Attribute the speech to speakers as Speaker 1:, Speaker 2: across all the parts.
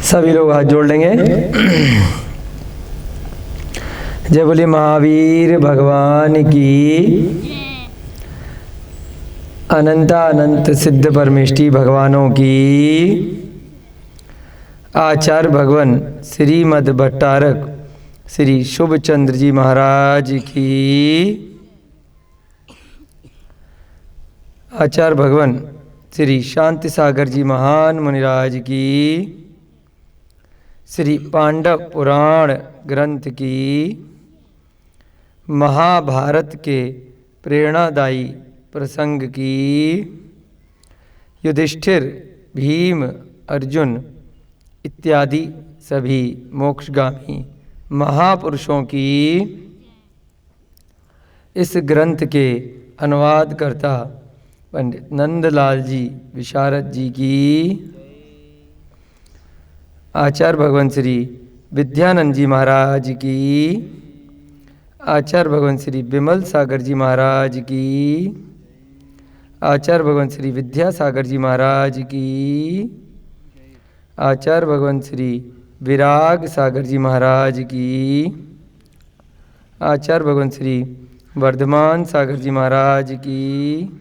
Speaker 1: सभी लोग हाथ जोड़ लेंगे। जय बोले महावीर भगवान की, अनंत सिद्ध परमेष्टि भगवानों की, आचार्य भगवान श्रीमद् भट्टारक श्री शुभ चंद्र जी महाराज की, आचार्य भगवान श्री शांति सागर जी महान मुनिराज की, श्री पांडव पुराण ग्रंथ की, महाभारत के प्रेरणादायी प्रसंग की, युधिष्ठिर भीम अर्जुन इत्यादि सभी मोक्षगामी महापुरुषों की, इस ग्रंथ के अनुवादकर्ता पंडित नंदलाल जी विशारद जी की, आचार्य भगवान श्री विद्यानंद जी महाराज की, आचार्य भगवान श्री विमल सागर जी महाराज की, आचार्य भगवान श्री विद्यासागर जी महाराज की, आचार्य भगवान श्री विराग सागर जी महाराज की, आचार्य भगवान श्री वर्धमान सागर जी महाराज की,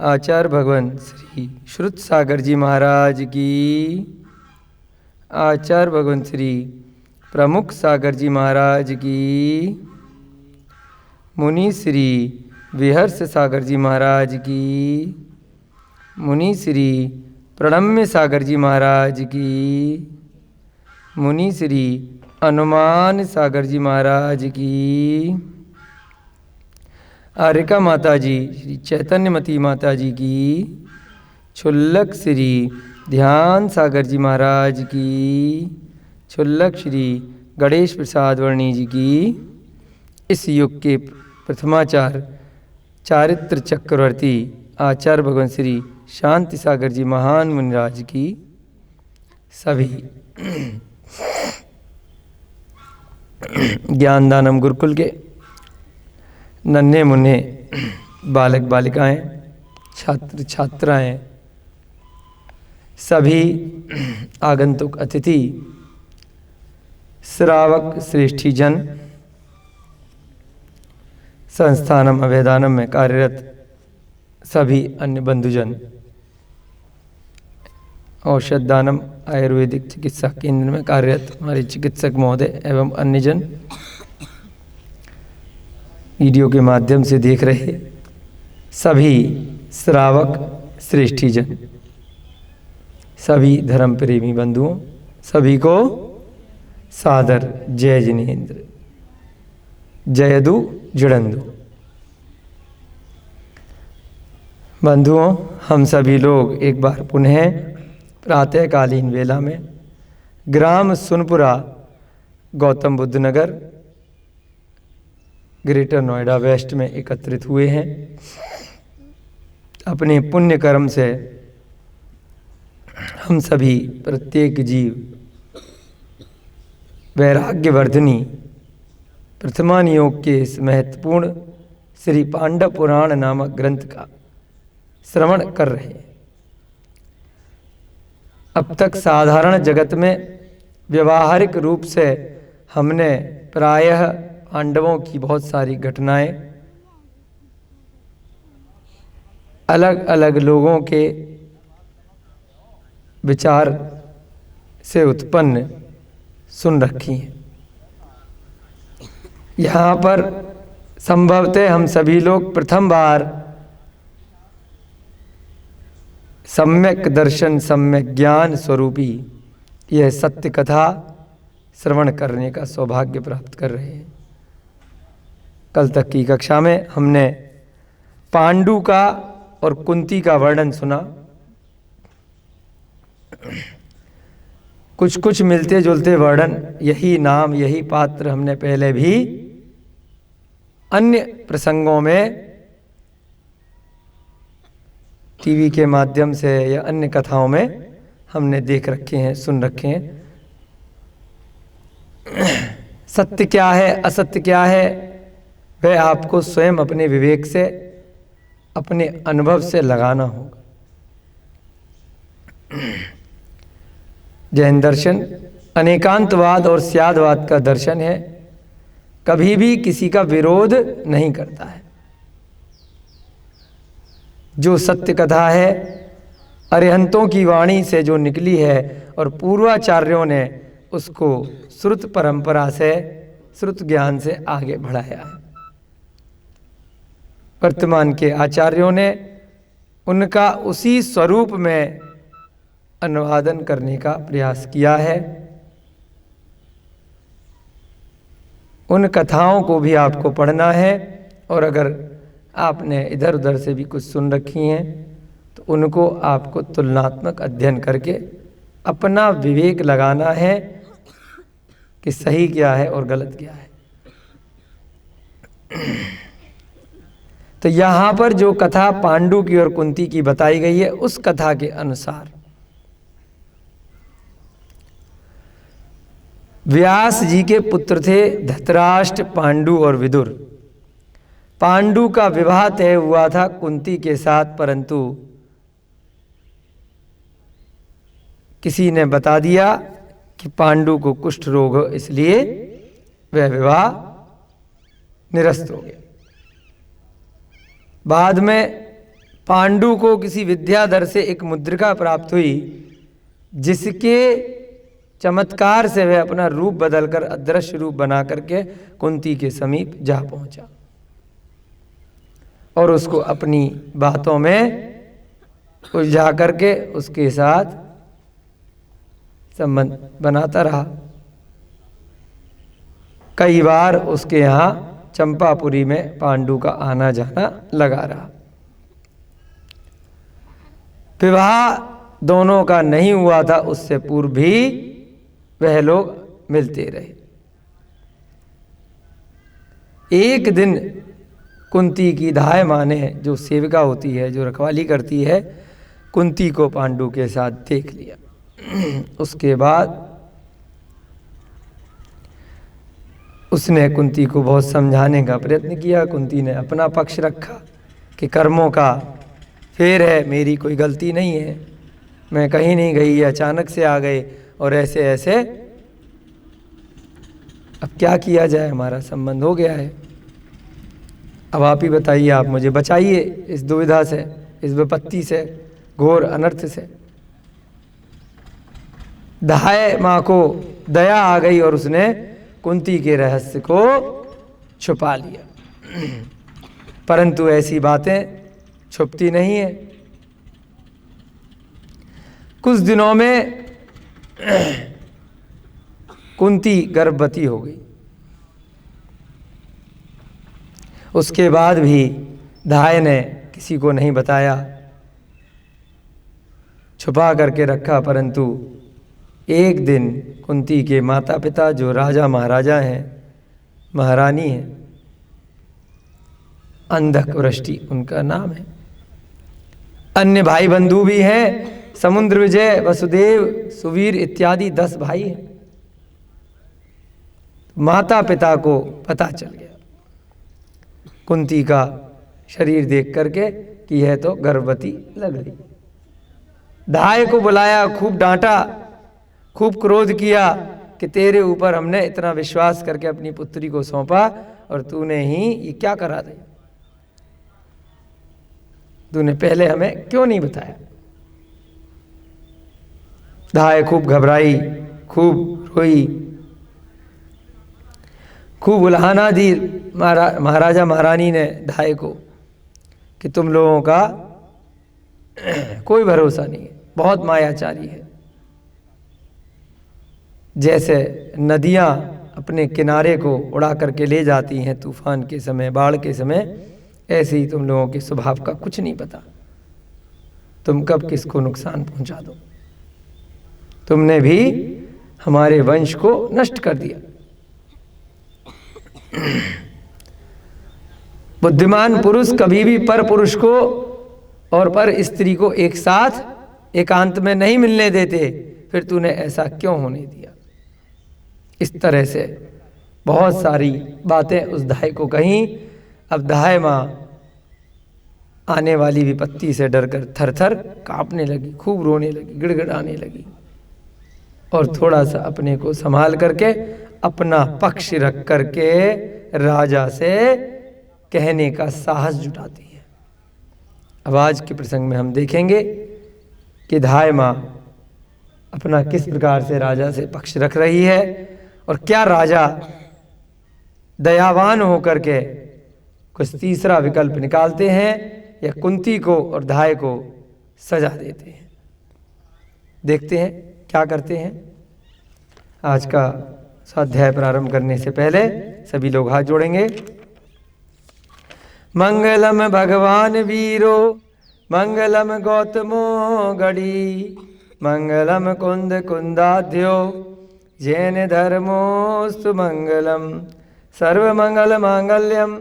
Speaker 1: आचार्य भगवान श्री श्रुत सागर जी महाराज की, आचार्य भगवान श्री प्रमुख सागर जी महाराज की, मुनि श्री विहर्ष सागर जी महाराज की, मुनि श्री प्रणम्य सागर जी महाराज की, मुनि श्री अनुमान सागर जी महाराज की, आरिका माता जी श्री चैतन्यमती माता जी की, छुल्लक श्री ध्यान सागर जी महाराज की, छुल्लक श्री गणेश प्रसाद वर्णी जी की, इस युग के प्रथमाचार्य चारित्र चक्रवर्ती आचार्य भगवान श्री शांति सागर जी महान मुनिराज की, सभी ज्ञानदानम गुरुकुल के नन्हे मुन्ने बालक बालिकाएं, छात्र छात्राएं, सभी आगंतुक अतिथि, श्रावक श्रेष्ठी जन, संस्थानम अभेदानम में कार्यरत सभी अन्य बंधुजन, औषध दानम आयुर्वेदिक चिकित्सा केंद्र में कार्यरत हमारे चिकित्सक महोदय एवं अन्य जन, वीडियो के माध्यम से देख रहे सभी श्रावक श्रेष्ठी जन, सभी धर्म प्रेमी बंधुओं, सभी को सादर जय जिनेन्द्र, जयदु जुड़ंदु। बंधुओं, हम सभी लोग एक बार पुनः प्रातःकालीन वेला में ग्राम सुनपुरा, गौतम बुद्ध नगर, ग्रेटर नोएडा वेस्ट में एकत्रित हुए हैं। अपने पुण्य कर्म से हम सभी प्रत्येक जीव वैराग्यवर्धिनी प्रथमान योग के इस महत्वपूर्ण श्री पांडव पुराण नामक ग्रंथ का श्रवण कर रहे हैं। अब तक साधारण जगत में व्यवहारिक रूप से हमने प्रायः पांडवों की बहुत सारी घटनाएं अलग अलग लोगों के विचार से उत्पन्न सुन रखी हैं। यहाँ पर संभवतः हम सभी लोग प्रथम बार सम्यक दर्शन सम्यक ज्ञान स्वरूपी यह सत्य कथा श्रवण करने का सौभाग्य प्राप्त कर रहे हैं। कल तक की कक्षा में हमने पांडु का और कुंती का वर्णन सुना। कुछ कुछ मिलते जुलते वर्णन, यही नाम यही पात्र हमने पहले भी अन्य प्रसंगों में टीवी के माध्यम से या अन्य कथाओं में हमने देख रखे हैं, सुन रखे हैं। सत्य क्या है असत्य क्या है वह आपको स्वयं अपने विवेक से अपने अनुभव से लगाना होगा। जैन दर्शन अनेकांतवाद और स्यादवाद का दर्शन है, कभी भी किसी का विरोध नहीं करता है। जो सत्य कथा है अरिहंतों की वाणी से जो निकली है और पूर्वाचार्यों ने उसको श्रुत परंपरा से, श्रुत ज्ञान से आगे बढ़ाया है। वर्तमान के आचार्यों ने उनका उसी स्वरूप में अनुवादन करने का प्रयास किया है। उन कथाओं को भी आपको पढ़ना है, और अगर आपने इधर उधर से भी कुछ सुन रखी हैं तो उनको आपको तुलनात्मक अध्ययन करके अपना विवेक लगाना है कि सही क्या है और गलत क्या है। तो यहाँ पर जो कथा पांडु की और कुंती की बताई गई है, उस कथा के अनुसार व्यास जी के पुत्र थे धृतराष्ट्र, पांडु और विदुर। पांडु का विवाह तय हुआ था कुंती के साथ, परंतु किसी ने बता दिया कि पांडु को कुष्ठ रोग हो, इसलिए वह विवाह निरस्त हो गया। बाद में पांडु को किसी विद्याधर से एक मुद्रिका प्राप्त हुई, जिसके चमत्कार से वह अपना रूप बदलकर अदृश्य रूप बना करके कुंती के समीप जा पहुंचा और उसको अपनी बातों में उलझा करके उसके साथ संबंध बनाता रहा। कई बार उसके यहाँ चंपापुरी में पांडु का आना जाना लगा रहा। विवाह दोनों का नहीं हुआ था, उससे पूर्व भी वह लोग मिलते रहे। एक दिन कुंती की दाई माँ ने, जो सेविका होती है, जो रखवाली करती है, कुंती को पांडु के साथ देख लिया। उसके बाद उसने कुंती को बहुत समझाने का प्रयत्न किया। कुंती ने अपना पक्ष रखा कि कर्मों का फेर है, मेरी कोई गलती नहीं है, मैं कहीं नहीं गई, ये अचानक से आ गए और ऐसे ऐसे। अब क्या किया जाए, हमारा संबंध हो गया है, अब आप ही बताइए, आप मुझे बचाइए इस दुविधा से, इस विपत्ति से, घोर अनर्थ से। दाई माँ को दया आ गई और उसने कुंती के रहस्य को छुपा लिया। परंतु ऐसी बातें छुपती नहीं है। कुछ दिनों में कुंती गर्भवती हो गई। उसके बाद भी दाई ने किसी को नहीं बताया, छुपा करके रखा। परंतु एक दिन कुंती के माता पिता, जो राजा महाराजा हैं, महारानी हैं, अंधक वृष्टि उनका नाम है, अन्य भाई बंधु भी हैं, समुद्र विजय, वसुदेव, सुवीर इत्यादि 10 भाई हैं। माता पिता को पता चल गया कुंती का शरीर देख करके कि यह तो गर्भवती लग रही। दाई को बुलाया, खूब डांटा, खूब क्रोध किया कि तेरे ऊपर हमने इतना विश्वास करके अपनी पुत्री को सौंपा और तूने ही ये क्या करा दिया, तूने पहले हमें क्यों नहीं बताया। दाई खूब घबराई, खूब रोई, खूब उल्हाना दी महाराजा महारानी ने दाई को कि तुम लोगों का कोई भरोसा नहीं है, बहुत मायाचारी है। जैसे नदियाँ अपने किनारे को उड़ा करके ले जाती हैं तूफान के समय, बाढ़ के समय, ऐसे ही तुम लोगों के स्वभाव का कुछ नहीं पता, तुम कब किसको नुकसान पहुंचा दो। तुमने भी हमारे वंश को नष्ट कर दिया। बुद्धिमान पुरुष कभी भी पर पुरुष को और पर स्त्री को एक साथ एकांत में नहीं मिलने देते, फिर तूने ऐसा क्यों होने दिया। इस तरह से बहुत सारी बातें उस दाई को कहीं। अब दाई माँ आने वाली विपत्ति से डरकर थर थर कांपने लगी, खूब रोने लगी, गिड़गिड़ाने लगी। और थोड़ा सा अपने को संभाल करके अपना पक्ष रख करके राजा से कहने का साहस जुटाती है। अब आज के प्रसंग में हम देखेंगे कि धाय माँ अपना किस प्रकार से राजा से पक्ष रख रही है और क्या राजा दयावान होकर के कुछ तीसरा विकल्प निकालते हैं या कुंती को और धाय को सजा देते हैं। देखते हैं क्या करते हैं। आज का स्वाध्याय प्रारंभ करने से पहले सभी लोग हाथ जोड़ेंगे। मंगलम भगवान वीरो मंगलम गौतमो गढ़ी मंगलम कुंद कुंदाध्यो जैन धर्मोस्तु मंगलम सर्वमंगल मांगल्यम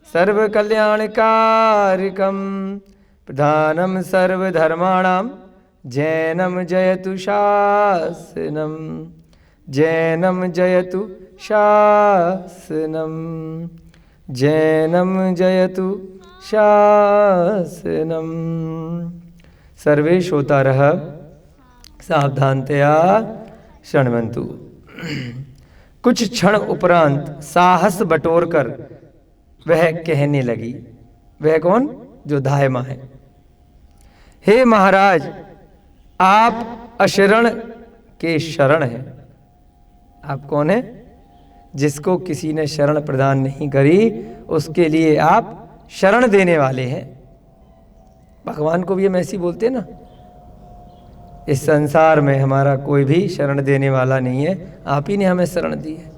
Speaker 1: सर्व कल्याणकारिकम प्रधानम सर्वधर्माणां जैनम जयतु शासनम जैनम जयतु शासनम जैनम जयतु शासनम। सर्वे श्रोतारः सावधानतया शृण्वन्तु। कुछ क्षण उपरांत साहस बटोरकर वह कहने लगी। वह कौन? जो धाय माँ है। हे महाराज, आप अशरण के शरण हैं। आप कौन है? जिसको किसी ने शरण प्रदान नहीं करी उसके लिए आप शरण देने वाले हैं। भगवान को भी हम ऐसी बोलते हैं ना, इस संसार में हमारा कोई भी शरण देने वाला नहीं है, आप ही ने हमें शरण दी है।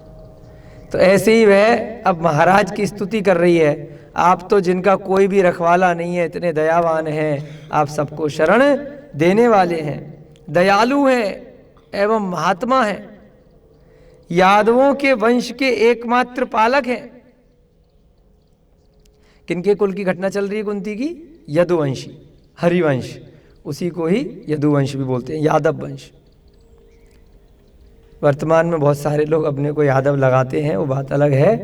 Speaker 1: तो ऐसे ही वह अब महाराज की स्तुति कर रही है। आप तो जिनका कोई भी रखवाला नहीं है, इतने दयावान हैं, आप सबको शरण देने वाले हैं, दयालु हैं एवं महात्मा हैं, यादवों के वंश के एकमात्र पालक हैं। किनके कुल की घटना चल रही है? कुंती की यदुवंशी, हरिवंश, उसी को ही यदुवंश भी बोलते हैं, यादव वंश। वर्तमान में बहुत सारे लोग अपने को यादव लगाते हैं, वो बात अलग है,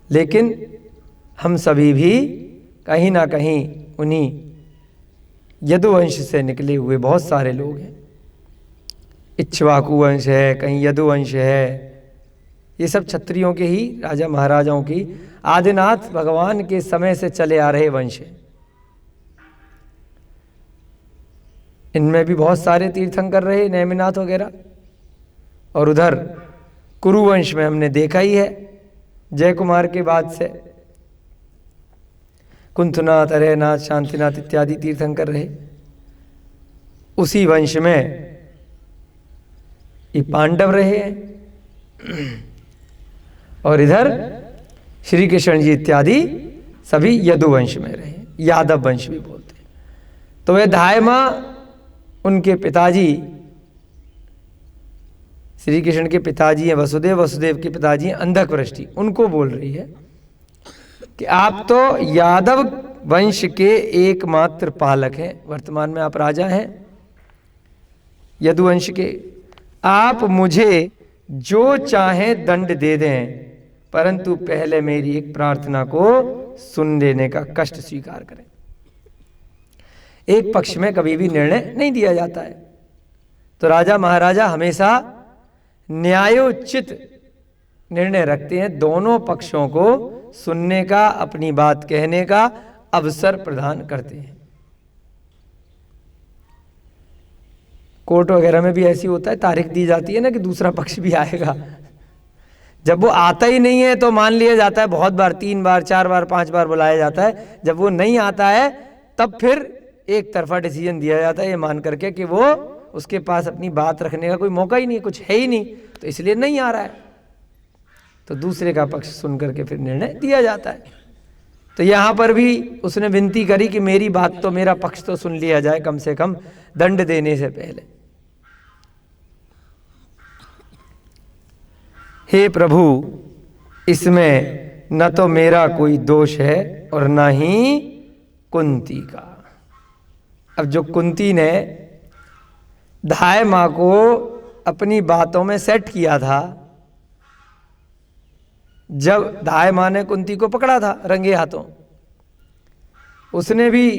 Speaker 1: लेकिन हम सभी भी कहीं ना कहीं उन्हीं यदुवंश से निकले हुए बहुत सारे लोग हैं। इक्ष्वाकु वंश है, कहीं यदुवंश है, ये सब क्षत्रियों के ही, राजा महाराजाओं की आदिनाथ भगवान के समय से चले आ रहे वंश हैं। इनमें भी बहुत सारे तीर्थंकर रहे, नेमिनाथ वगैरह। और उधर कुरुवंश में हमने देखा ही है, जय कुमार के बाद से कुंथनाथ, अरयनाथ, शांतिनाथ इत्यादि तीर्थंकर रहे। उसी वंश में ये पांडव रहे हैं और इधर श्री कृष्ण जी इत्यादि सभी यदुवंश में रहे, यादव वंश भी बोलते हैं। तो वह धाय माँ उनके पिताजी, श्री कृष्ण के पिताजी हैं वसुदेव, वसुदेव के पिताजी हैं अंधक वृष्टि, उनको बोल रही है कि आप तो यादव वंश के एकमात्र पालक हैं। वर्तमान में आप राजा हैं यदुवंश के। आप मुझे जो चाहें दंड दे दें, परंतु पहले मेरी एक प्रार्थना को सुन लेने का कष्ट स्वीकार करें। एक पक्ष में कभी भी निर्णय नहीं दिया जाता है। तो राजा महाराजा हमेशा न्यायोचित निर्णय रखते हैं, दोनों पक्षों को सुनने का, अपनी बात कहने का अवसर प्रदान करते हैं। कोर्ट वगैरह में भी ऐसी होता है, तारीख दी जाती है ना कि दूसरा पक्ष भी आएगा। जब वो आता ही नहीं है तो मान लिया जाता है, बहुत बार 3 बार 4 बार 5 बार बुलाया जाता है। जब वो नहीं आता है तब फिर एक तरफा डिसीजन दिया जाता है, ये मान करके कि वो, उसके पास अपनी बात रखने का कोई मौका ही नहीं, कुछ है ही नहीं, तो इसलिए नहीं आ रहा है। तो दूसरे का पक्ष सुन करके फिर निर्णय दिया जाता है। तो यहाँ पर भी उसने विनती करी कि मेरी बात तो, मेरा पक्ष तो सुन लिया जाए कम से कम दंड देने से पहले। हे प्रभु, इसमें न तो मेरा कोई दोष है और न ही कुंती का। अब जो कुंती ने धाय माँ को अपनी बातों में सेट किया था, जब धाय माँ ने कुंती को पकड़ा था रंगे हाथों, उसने भी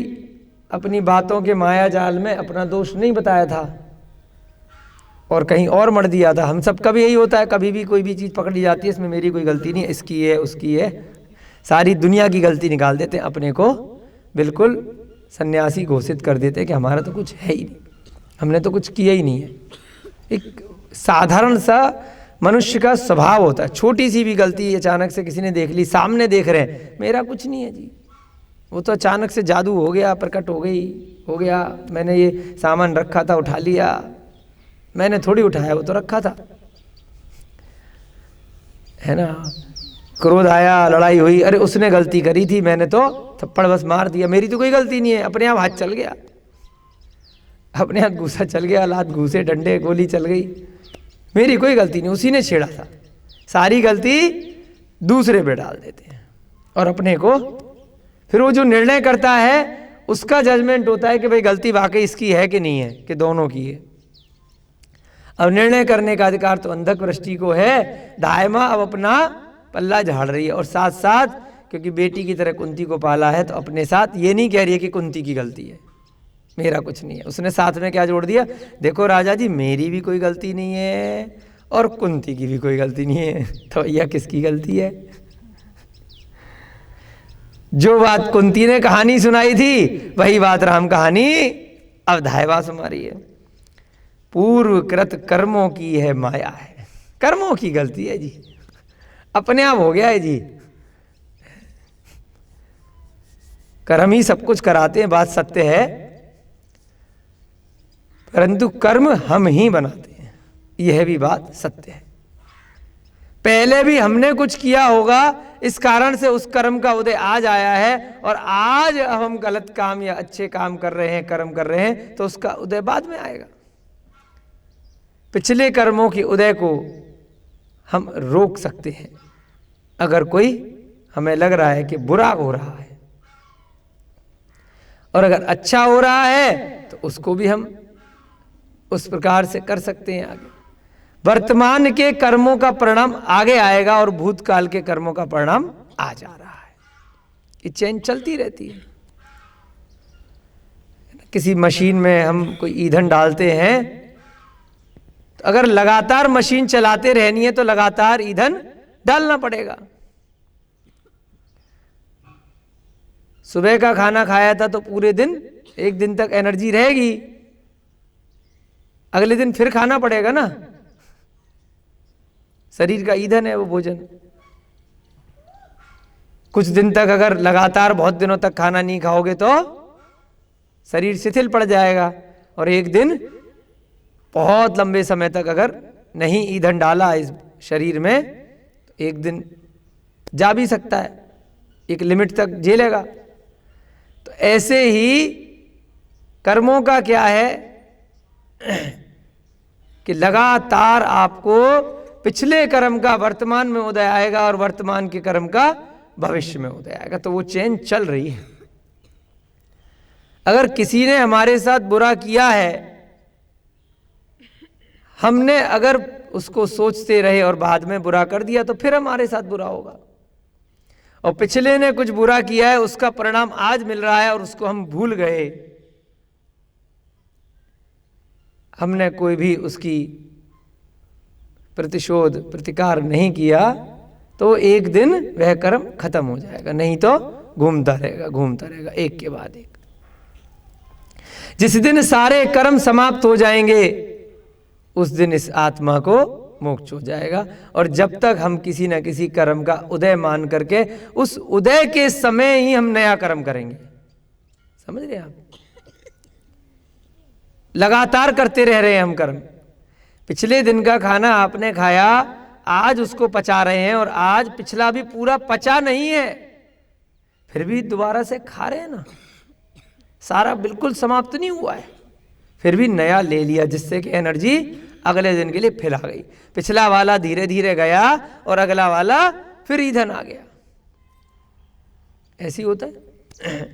Speaker 1: अपनी बातों के माया जाल में अपना दोष नहीं बताया था। और कहीं और मर दिया था। हम सब कभी यही होता है, कभी भी कोई भी चीज़ पकड़ ली जाती है, इसमें मेरी कोई गलती नहीं है, इसकी है, उसकी है, सारी दुनिया की गलती निकाल देते हैं, अपने को बिल्कुल सन्यासी घोषित कर देते हैं कि हमारा तो कुछ है ही नहीं, हमने तो कुछ किया ही नहीं है। एक साधारण सा मनुष्य का स्वभाव होता है, छोटी सी भी गलती अचानक से किसी ने देख ली, सामने देख रहे हैं, मेरा कुछ नहीं है जी, वो तो अचानक से जादू हो गया, प्रकट हो गया, मैंने ये सामान रखा था उठा लिया, मैंने थोड़ी उठाया, वो तो रखा था, है ना। क्रोध आया, लड़ाई हुई, अरे उसने गलती करी थी, मैंने तो थप्पड़ बस मार दिया, मेरी तो कोई गलती नहीं है, अपने आप हाथ चल गया, अपने हाथ घूसा चल गया, लात घूसे, डंडे, गोली चल गई, मेरी कोई गलती नहीं, उसी ने छेड़ा था। सारी गलती दूसरे पे डाल देते हैं और अपने को, फिर वो जो निर्णय करता है उसका जजमेंट होता है कि भाई गलती वाकई इसकी है कि नहीं है, कि दोनों की है। अब निर्णय करने का अधिकार तो अंधक वृष्टि को है। दायमा अब अपना पल्ला झाड़ रही है, और साथ साथ क्योंकि बेटी की तरह कुंती को पाला है, तो अपने साथ ये नहीं कह रही है कि कुंती की गलती है, मेरा कुछ नहीं है। उसने साथ में क्या जोड़ दिया, देखो राजा जी, मेरी भी कोई गलती नहीं है और कुंती की भी कोई गलती नहीं है, तो यह किसकी गलती है? जो बात कुंती ने कहानी सुनाई थी वही बात राम कहानी अब दायवा सुना रही है। पूर्वकृत कर्मों की है माया है, कर्मों की गलती है जी, अपने आप हो गया है जी, कर्म ही सब कुछ कराते हैं, बात सत्य है, परंतु कर्म हम ही बनाते हैं, यह भी बात सत्य है। पहले भी हमने कुछ किया होगा, इस कारण से उस कर्म का उदय आज आया है, और आज अब हम गलत काम या अच्छे काम कर रहे हैं, कर्म कर रहे हैं, तो उसका उदय बाद में आएगा। पिछले कर्मों के उदय को हम रोक सकते हैं अगर कोई हमें लग रहा है कि बुरा हो रहा है, और अगर अच्छा हो रहा है तो उसको भी हम उस प्रकार से कर सकते हैं आगे। वर्तमान के कर्मों का परिणाम आगे आएगा और भूतकाल के कर्मों का परिणाम आ जा रहा है, ये चेन चलती रहती है। किसी मशीन में हम कोई ईंधन डालते हैं, तो अगर लगातार मशीन चलाते रहनी है तो लगातार ईंधन डालना पड़ेगा। सुबह का खाना खाया था तो पूरे दिन, एक दिन तक एनर्जी रहेगी, अगले दिन फिर खाना पड़ेगा ना, शरीर का ईंधन है वो भोजन। कुछ दिन तक अगर लगातार बहुत दिनों तक खाना नहीं खाओगे तो शरीर शिथिल पड़ जाएगा, और एक दिन बहुत लंबे समय तक अगर नहीं ईंधन डाला इस शरीर में तो एक दिन जा भी सकता है, एक लिमिट तक झेलेगा। तो ऐसे ही कर्मों का क्या है कि लगातार आपको पिछले कर्म का वर्तमान में उदय आएगा और वर्तमान के कर्म का भविष्य में उदय आएगा, तो वो चेन चल रही है। अगर किसी ने हमारे साथ बुरा किया है, हमने अगर उसको सोचते रहे और बाद में बुरा कर दिया तो फिर हमारे साथ बुरा होगा, और पिछले ने कुछ बुरा किया है उसका परिणाम आज मिल रहा है और उसको हम भूल गए, हमने कोई भी उसकी प्रतिशोध प्रतिकार नहीं किया, तो एक दिन वह कर्म खत्म हो जाएगा, नहीं तो घूमता रहेगा एक के बाद एक। जिस दिन सारे कर्म समाप्त हो जाएंगे उस दिन इस आत्मा को मोक्ष हो जाएगा। और जब तक हम किसी न किसी कर्म का उदय मान करके उस उदय के समय ही हम नया कर्म करेंगे, समझ रहे हैं आप? लगातार करते रह रहे हैं हम कर्म, पिछले दिन का खाना आपने खाया, आज उसको पचा रहे हैं, और आज पिछला भी पूरा पचा नहीं है, फिर भी दोबारा से खा रहे हैं ना, सारा बिल्कुल समाप्त नहीं हुआ है, फिर भी नया ले लिया, जिससे कि एनर्जी अगले दिन के लिए फिर आ गई। पिछला वाला धीरे धीरे गया और अगला वाला फिर ईंधन आ गया। ऐसी होता है।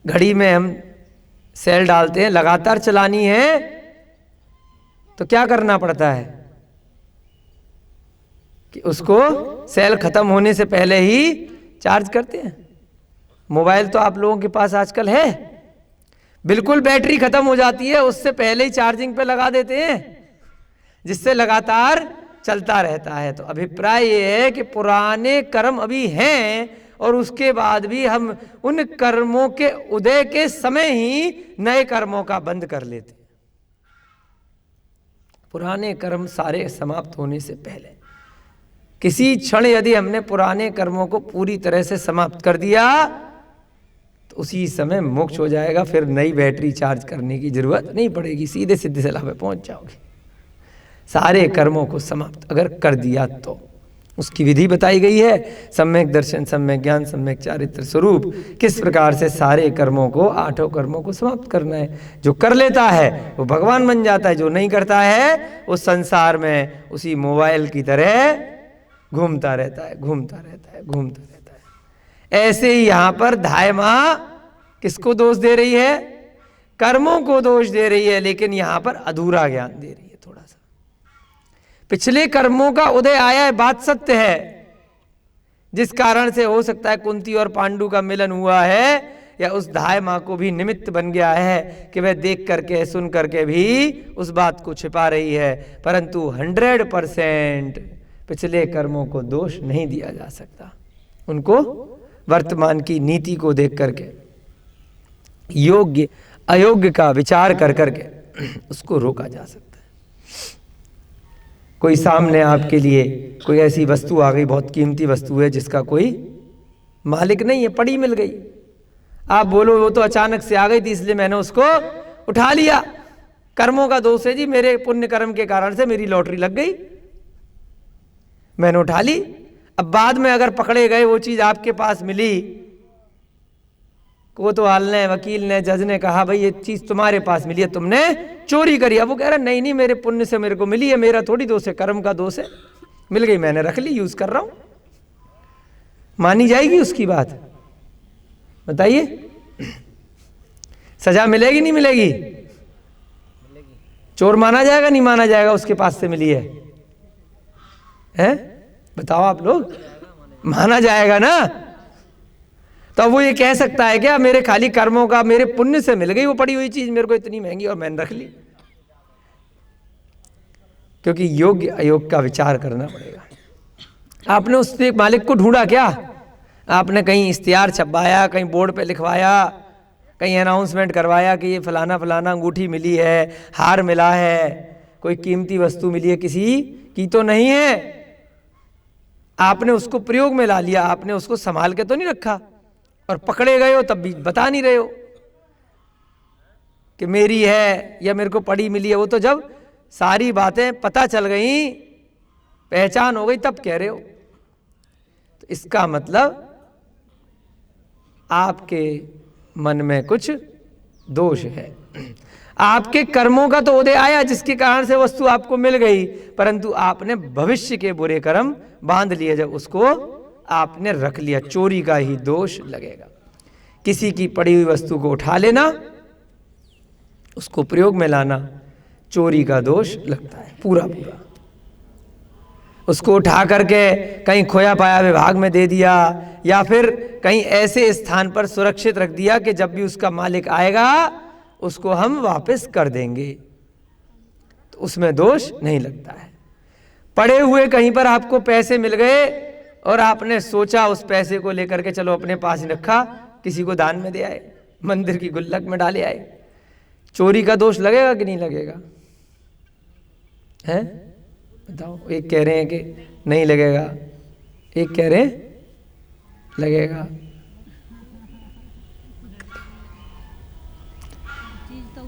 Speaker 1: घड़ी में हम सेल डालते हैं, लगातार चलानी है तो क्या करना पड़ता है कि उसको सेल खत्म होने से पहले ही चार्ज करते हैं। मोबाइल तो आप लोगों के पास आजकल है, बिल्कुल बैटरी खत्म हो जाती है उससे पहले ही चार्जिंग पे लगा देते हैं, जिससे लगातार चलता रहता है। तो अभिप्राय ये है कि पुराने कर्म अभी हैं और उसके बाद भी हम उन कर्मों के उदय के समय ही नए कर्मों का बंद कर लेते। पुराने कर्म सारे समाप्त होने से पहले किसी क्षण यदि हमने पुराने कर्मों को पूरी तरह से समाप्त कर दिया तो उसी समय मोक्ष हो जाएगा, फिर नई बैटरी चार्ज करने की जरूरत नहीं पड़ेगी, सीधे सीधे सलाह पे पहुंच जाओगे। सारे कर्मों को समाप्त अगर कर दिया तो उसकी विधि बताई गई है, सम्यक दर्शन, सम्यक ज्ञान, सम्यक चारित्र स्वरूप, किस प्रकार से सारे कर्मों को, आठों कर्मों को समाप्त करना है। जो कर लेता है वो भगवान बन जाता है, जो नहीं करता है उस संसार में उसी मोबाइल की तरह घूमता रहता है, घूमता रहता है, घूमता रहता है। ऐसे ही यहां पर धाय मां किसको दोष दे रही है? कर्मों को दोष दे रही है, लेकिन यहां पर अधूरा ज्ञान दे रही है। थोड़ा सा पिछले कर्मों का उदय आया है, बात सत्य है, जिस कारण से हो सकता है कुंती और पांडु का मिलन हुआ है, या उस धाय मां को भी निमित्त बन गया है कि वह देख करके सुन करके भी उस बात को छिपा रही है। परंतु 100% पिछले कर्मों को दोष नहीं दिया जा सकता। उनको वर्तमान की नीति को देख करके, योग्य अयोग्य का विचार कर करके उसको रोका जा सकता है। कोई सामने आपके लिए कोई ऐसी वस्तु आ गई, बहुत कीमती वस्तु है जिसका कोई मालिक नहीं है, पड़ी मिल गई, आप बोलो वो तो अचानक से आ गई थी इसलिए मैंने उसको उठा लिया, कर्मों का दोष है जी, मेरे पुण्य कर्म के कारण से मेरी लॉटरी लग गई, मैंने उठा ली। अब बाद में अगर पकड़े गए, वो चीज आपके पास मिली, कोतवाल ने, वकील ने, जज ने कहा भाई ये चीज तुम्हारे पास मिली है, तुमने चोरी करी। अब वो कह रहा नहीं नहीं, मेरे पुण्य से मेरे को मिली है, मेरा थोड़ी दोष है, कर्म का दोष है, मिल गई मैंने रख ली, यूज कर रहा हूं। मानी जाएगी उसकी बात? बताइए, सजा मिलेगी नहीं मिलेगी? चोर माना जाएगा नहीं माना जाएगा? उसके पास से मिली है, हैं? बताओ आप लोग, माना जाएगा ना। तो वो ये कह सकता है क्या मेरे खाली कर्मों का, मेरे पुण्य से मिल गई वो पड़ी हुई चीज मेरे को इतनी महंगी और मैंने रख ली? क्योंकि योग्य अयोग का विचार करना पड़ेगा। आपने उस मालिक को ढूंढा क्या? आपने कहीं इश्तिहार छपवाया, कहीं बोर्ड पे लिखवाया, कहीं अनाउंसमेंट करवाया कि ये फलाना फलाना अंगूठी मिली है, हार मिला है, कोई कीमती वस्तु मिली है, किसी की तो नहीं है। आपने उसको प्रयोग में ला लिया, आपने उसको संभाल के तो नहीं रखा, और पकड़े गए हो तब भी बता नहीं रहे हो कि मेरी है या मेरे को पड़ी मिली है। वो तो जब सारी बातें पता चल गई, पहचान हो गई, तब कह रहे हो। तो इसका मतलब आपके मन में कुछ दोष है। आपके कर्मों का तो उदय आया जिसके कारण से वस्तु आपको मिल गई, परंतु आपने भविष्य के बुरे कर्म बांध लिए, जब उसको आपने रख लिया, चोरी का ही दोष लगेगा। किसी की पड़ी हुई वस्तु को उठा लेना, उसको प्रयोग में लाना, चोरी का दोष लगता है पूरा पूरा। उसको उठा करके कहीं खोया पाया विभाग में दे दिया, या फिर कहीं ऐसे स्थान पर सुरक्षित रख दिया कि जब भी उसका मालिक आएगा उसको हम वापस कर देंगे, तो उसमें दोष नहीं लगता है। पड़े हुए कहीं पर आपको पैसे मिल गए और आपने सोचा उस पैसे को लेकर के चलो अपने पास ही रखा, किसी को दान में दे आए, मंदिर की गुल्लक में डाले आए, चोरी का दोष लगेगा कि नहीं लगेगा? हैं? बताओ। एक कह रहे हैं कि नहीं लगेगा, एक कह रहे हैं लगेगा।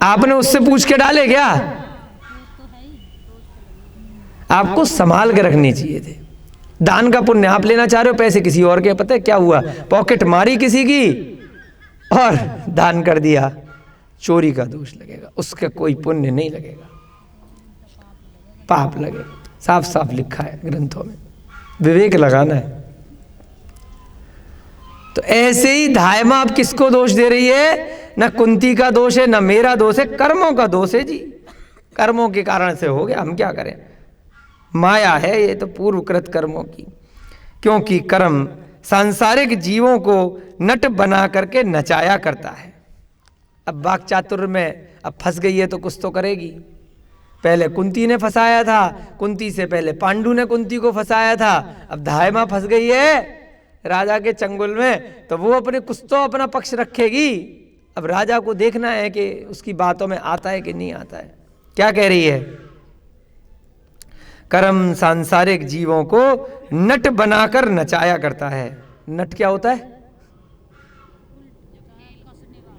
Speaker 1: आपने उससे पूछ के डाले क्या? आपको संभाल के रखनी चाहिए थे। दान का पुण्य आप लेना चाह रहे हो, पैसे किसी और के, पता है क्या हुआ? पॉकेट मारी किसी की और दान कर दिया, चोरी का दोष लगेगा, उसका कोई पुण्य नहीं लगेगा, पाप लगेगा। साफ साफ लिखा है ग्रंथों में, विवेक लगाना है। तो ऐसे ही धायमा आप किसको दोष दे रही है? न कुंती का दोष है, न मेरा दोष है, कर्मों का दोष है जी। कर्मों के कारण से हो गया, हम क्या करें? माया है ये तो पूर्वकृत कर्मों की। क्योंकि कर्म सांसारिक जीवों को नट बना करके नचाया करता है। अब वाक चातुर्य में अब फंस गई है तो कुछ तो करेगी। पहले कुंती ने फंसाया था, कुंती से पहले पांडु ने कुंती को फंसाया था, अब धाय माँ फंस गई है राजा के चंगुल में, तो वो अपने कुछ तो अपना पक्ष रखेगी। अब राजा को देखना है कि उसकी बातों में आता है कि नहीं आता है। क्या कह रही है? कर्म सांसारिक जीवों को नट बनाकर नचाया करता है। नट क्या होता है?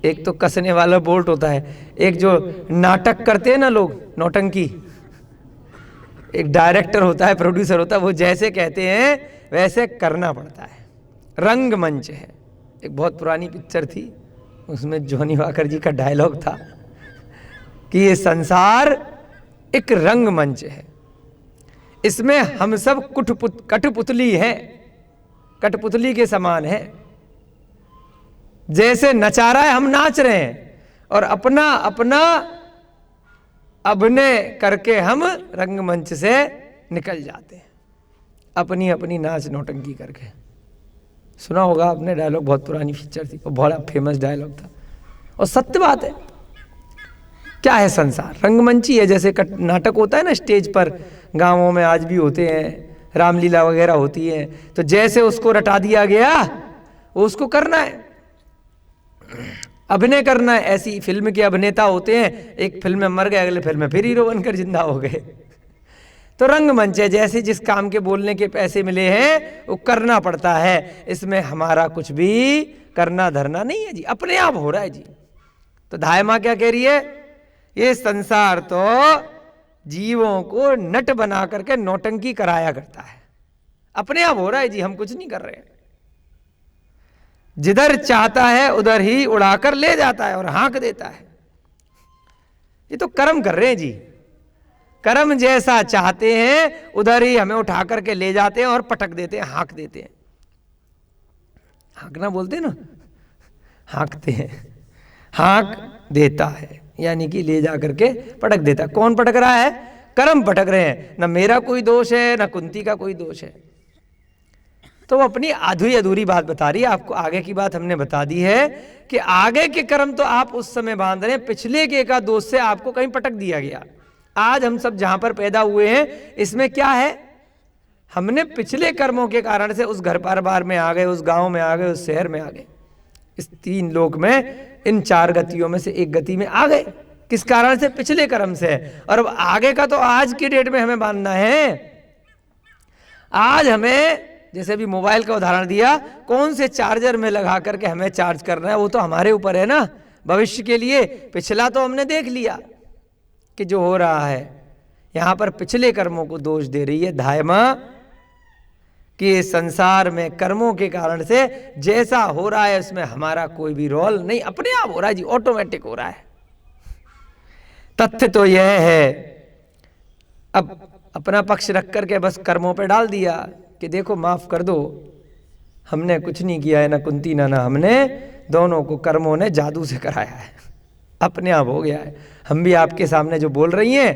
Speaker 1: एक तो कसने वाला बोल्ट होता है, एक जो नाटक करते हैं ना लोग, नौटंकी, एक डायरेक्टर होता है, प्रोड्यूसर होता है, वो जैसे कहते हैं वैसे करना पड़ता है। रंगमंच है, एक बहुत पुरानी पिक्चर थी, उसमें जॉनी वाकर जी का डायलॉग था कि ये संसार एक रंगमंच है, इसमें हम सब कठपुतली हैं, कठपुतली के समान है। जैसे नचा रहा है हम नाच रहे हैं, और अपना अपना अभिनय करके हम रंगमंच से निकल जाते हैं, अपनी अपनी नाच नौटंकी करके। सुना होगा आपने डायलॉग, बहुत पुरानी पिक्चर थी और बहुत फेमस डायलॉग था, और सत्य बात है। क्या है संसार? रंगमंची है। जैसे नाटक होता है ना स्टेज पर, गांवों में आज भी होते हैं, रामलीला वगैरह होती है, तो जैसे उसको रटा दिया गया वो उसको करना है, अभिनय करना है। ऐसी फिल्म के अभिनेता होते हैं, एक फिल्म में मर गए, अगले फिल्म में फिर हीरो बनकर जिंदा हो गए। तो रंगमंच है, जैसे जिस काम के बोलने के पैसे मिले हैं वो करना पड़ता है, इसमें हमारा कुछ भी करना धरना नहीं है जी, अपने आप हो रहा है जी। तो धाय माँ क्या कह रही है? ये संसार तो जीवों को नट बना करके नौटंकी कराया करता है, अपने आप हो रहा है जी, हम कुछ नहीं कर रहे हैं। जिधर चाहता है उधर ही उड़ाकर ले जाता है और हाँक देता है। ये तो कर्म कर रहे हैं जी, कर्म जैसा चाहते हैं उधर ही हमें उठा करके ले जाते हैं और पटक देते हैं, हाँक देते हैं। हाँकना बोलते हैं ना, हाँकते हैं, हाँक देता है यानी कि ले जा करके पटक देता है। कौन पटक रहा है? कर्म पटक रहे हैं। ना मेरा कोई दोष है, ना कुंती का कोई दोष है। तो वो अपनी आधी अधूरी बात बता रही है आपको। आगे की बात हमने बता दी है कि आगे के कर्म तो आप उस समय बांध रहे हैं, पिछले के एकाध दोष से आपको कहीं पटक दिया गया। आज हम सब जहां पर पैदा हुए हैं, इसमें क्या है? हमने पिछले कर्मों के कारण से उस घर परिवार में आ गए, उस गांव में आ गए, उस शहर में आ गए, इस तीन लोक में, इन चार गतियों में से एक गति में आ गए। किस कारण से? पिछले कर्म से। और अब आगे का तो आज की डेट में हमें मानना है। आज हमें, जैसे भी मोबाइल का उदाहरण दिया, कौन से चार्जर में लगा करके हमें चार्ज करना है, वो तो हमारे ऊपर है ना। भविष्य के लिए पिछला तो हमने देख लिया कि जो हो रहा है। यहां पर पिछले कर्मों को दोष दे रही है धाय मां कि संसार में कर्मों के कारण से जैसा हो रहा है उसमें हमारा कोई भी रोल नहीं, अपने आप हो रहा है जी, ऑटोमेटिक हो रहा है। तथ्य तो यह है, अब अपना पक्ष रख करके बस कर्मों पे डाल दिया कि देखो माफ कर दो, हमने कुछ नहीं किया है, ना कुंती ना हमने, दोनों को कर्मों ने जादू से कराया है, अपने आप हो गया है। हम भी आपके सामने जो बोल रही हैं,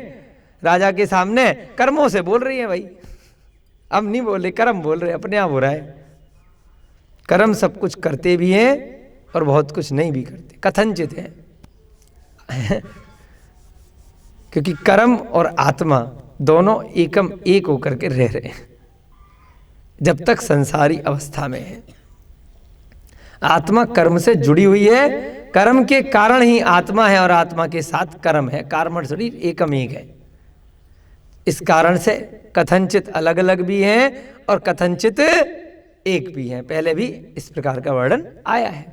Speaker 1: राजा के सामने कर्मों से बोल रही हैं भाई, हम नहीं बोल रहे, कर्म बोल रहे, अपने आप हो रहा है। कर्म सब कुछ करते भी हैं और बहुत कुछ नहीं भी करते, कथनचित हैं। क्योंकि कर्म और आत्मा दोनों एकम एक होकर के रह रहे हैं जब तक संसारी अवस्था में है। आत्मा कर्म से जुड़ी हुई है, कर्म के कारण ही आत्मा है और आत्मा के साथ कर्म है, कार्मण शरीर एकम एक है। इस कारण से कथनचित अलग अलग भी हैं और कथनचित एक भी हैं। पहले भी इस प्रकार का वर्णन आया है।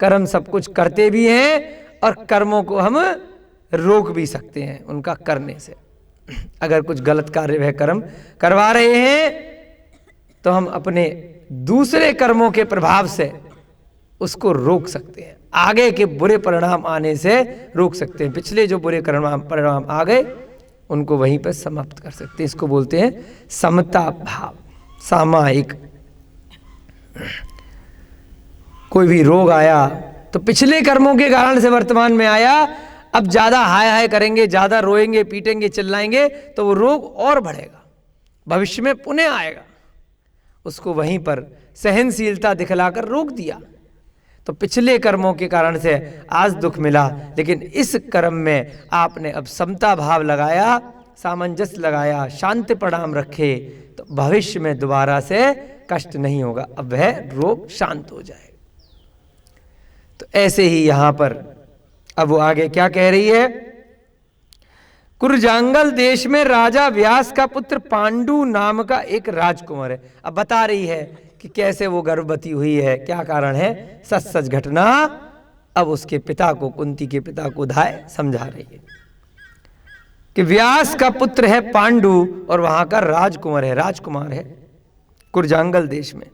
Speaker 1: कर्म सब कुछ करते भी हैं और कर्मों को हम रोक भी सकते हैं उनका करने से। अगर कुछ गलत कार्य वह कर्म करवा रहे हैं तो हम अपने दूसरे कर्मों के प्रभाव से उसको रोक सकते हैं, आगे के बुरे परिणाम आने से रोक सकते हैं। पिछले जो बुरे परिणाम आ गए उनको वहीं पर समाप्त कर सकते हैं। इसको बोलते हैं समता भाव, सामायिक। कोई भी रोग आया तो पिछले कर्मों के कारण से वर्तमान में आया, अब ज्यादा हाय हाय करेंगे, ज्यादा रोएंगे, पीटेंगे, चिल्लाएंगे तो वो रोग और बढ़ेगा, भविष्य में पुनः आएगा। उसको वहीं पर सहनशीलता दिखलाकर रोक दिया। तो पिछले कर्मों के कारण से आज दुख मिला, लेकिन इस कर्म में आपने अब समता भाव लगाया, सामंजस्य लगाया, शांति प्रणाम रखे, तो भविष्य में दोबारा से कष्ट नहीं होगा, अब वह रोग शांत हो जाएगा। तो ऐसे ही यहां पर अब वो आगे क्या कह रही है, कुरजांगल देश में राजा व्यास का पुत्र पांडु नाम का एक राजकुमार है। अब बता रही है कि कैसे वो गर्भवती हुई है, क्या कारण है, सच सच घटना अब उसके पिता को, कुंती के पिता को धाय समझा रही है कि व्यास का पुत्र है पांडु और वहां का राजकुमार है कुरजांगल देश में,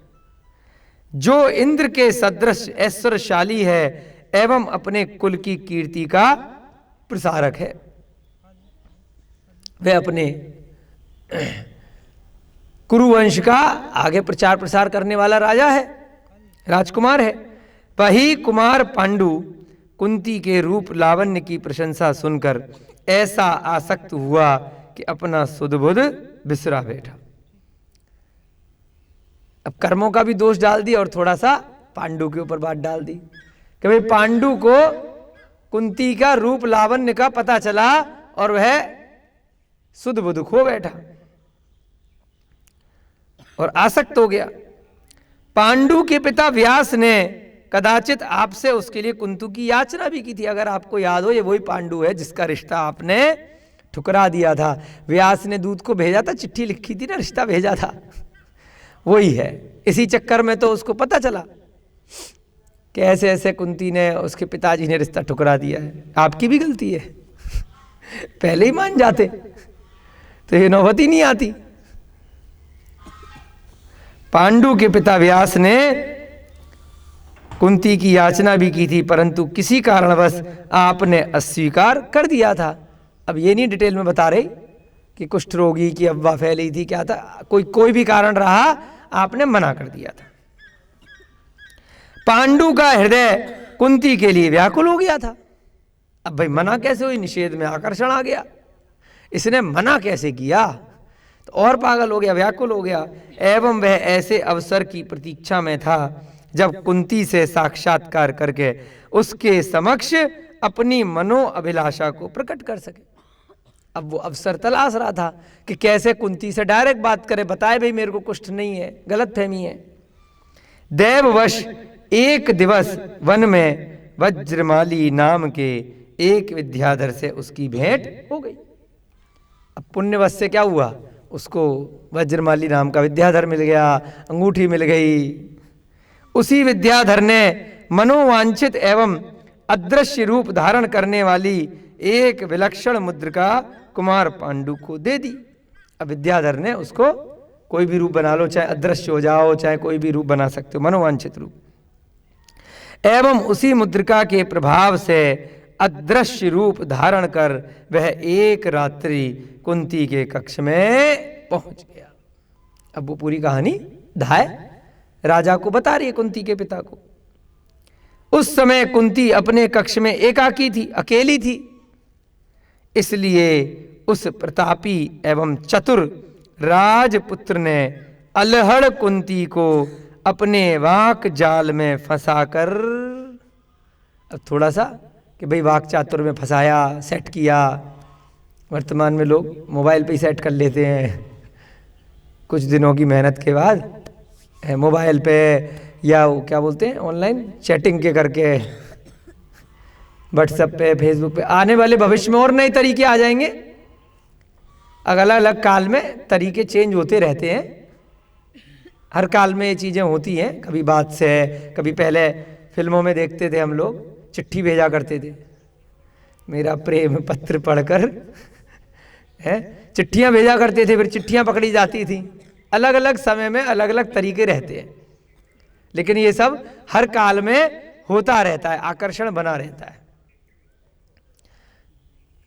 Speaker 1: जो इंद्र के सदृश ऐश्वर्यशाली है एवं अपने कुल की कीर्ति का प्रसारक है। वह अपने कुरुवंश का आगे प्रचार प्रसार करने वाला राजा है, राजकुमार है। वही कुमार पांडु कुंती के रूप लावण्य की प्रशंसा सुनकर ऐसा आसक्त हुआ कि अपना सुध बुध बिसरा बैठा। अब कर्मों का भी दोष डाल दिया और थोड़ा सा पांडु के ऊपर बात डाल दी कि भाई पांडु को कुंती का रूप लावण्य का पता चला और वह सुध बुध खो बैठा और आसक्त हो गया। पांडु के पिता व्यास ने कदाचित आपसे उसके लिए कुंती की याचना भी की थी। अगर आपको याद हो, ये वही पांडु है जिसका रिश्ता आपने ठुकरा दिया था। व्यास ने दूत को भेजा था, चिट्ठी लिखी थी ना, रिश्ता भेजा था, वही है। इसी चक्कर में तो उसको पता चला कि ऐसे ऐसे कुंती ने, उसके पिताजी ने रिश्ता ठुकरा दिया है। आपकी भी गलती है, पहले ही मान जाते तो ये नौबत ही नहीं आती। पांडु के पिता व्यास ने कुंती की याचना भी की थी, परंतु किसी कारणवश आपने अस्वीकार कर दिया था। अब ये नहीं डिटेल में बता रही कि कुष्ठ रोगी की अफवाह फैली थी, क्या था, कोई भी कारण रहा, आपने मना कर दिया था। पांडु का हृदय कुंती के लिए व्याकुल हो गया था। अब भाई मना कैसे हुई, निषेध में आकर्षण आ गया, इसने मना कैसे किया, तो और पागल हो गया, व्याकुल हो गया। एवं वह ऐसे अवसर की प्रतीक्षा में था जब कुंती से साक्षात्कार करके उसके समक्ष अपनी मनो अभिलाषा को प्रकट कर सके। अब वो अवसर तलाश रहा था कि कैसे कुंती से डायरेक्ट बात करे, बताए भाई मेरे को कुष्ठ नहीं है, गलतफहमी है। देववश एक दिवस वन में वज्रमाली नाम के एक विद्याधर से उसकी भेंट हो गई। अब पुण्यवश से क्या हुआ, उसको वज्रमाली नाम का विद्याधर मिल गया, अंगूठी मिल गई। उसी विद्याधर ने मनोवांछित एवं अदृश्य रूप धारण करने वाली एक विलक्षण मुद्रिका कुमार पांडु को दे दी। अब विद्याधर ने उसको, कोई भी रूप बना लो, चाहे अदृश्य हो जाओ, चाहे कोई भी रूप बना सकते हो, मनोवांछित रूप। एवं उसी मुद्रिका के प्रभाव से अदृश्य रूप धारण कर वह एक रात्रि कुंती के कक्ष में पहुंच गया। अब वो पूरी कहानी धाय राजा को बता रही है, कुंती के पिता को। उस समय कुंती अपने कक्ष में एकाकी थी, अकेली थी, इसलिए उस प्रतापी एवं चतुर राजपुत्र ने अलहड़ कुंती को अपने वाक जाल में फंसाकर, अब थोड़ा सा कि भाई वाक चातुर में फंसाया, सेट किया। वर्तमान में लोग मोबाइल पे ही सेट कर लेते हैं, कुछ दिनों की मेहनत के बाद मोबाइल पे, या वो क्या बोलते हैं, ऑनलाइन चैटिंग के करके, व्हाट्सएप पे, फेसबुक पे। आने वाले भविष्य में और नए तरीके आ जाएंगे, अलग अलग काल में तरीके चेंज होते रहते हैं। हर काल में ये चीज़ें होती हैं, कभी बात से, कभी पहले फिल्मों में देखते थे हम लोग, चिट्ठी भेजा करते थे, मेरा प्रेम पत्र पढ़कर, है, चिट्ठियाँ भेजा करते थे, फिर चिट्ठियाँ पकड़ी जाती थी। अलग अलग समय में अलग अलग तरीके रहते हैं, लेकिन ये सब हर काल में होता रहता है, आकर्षण बना रहता है।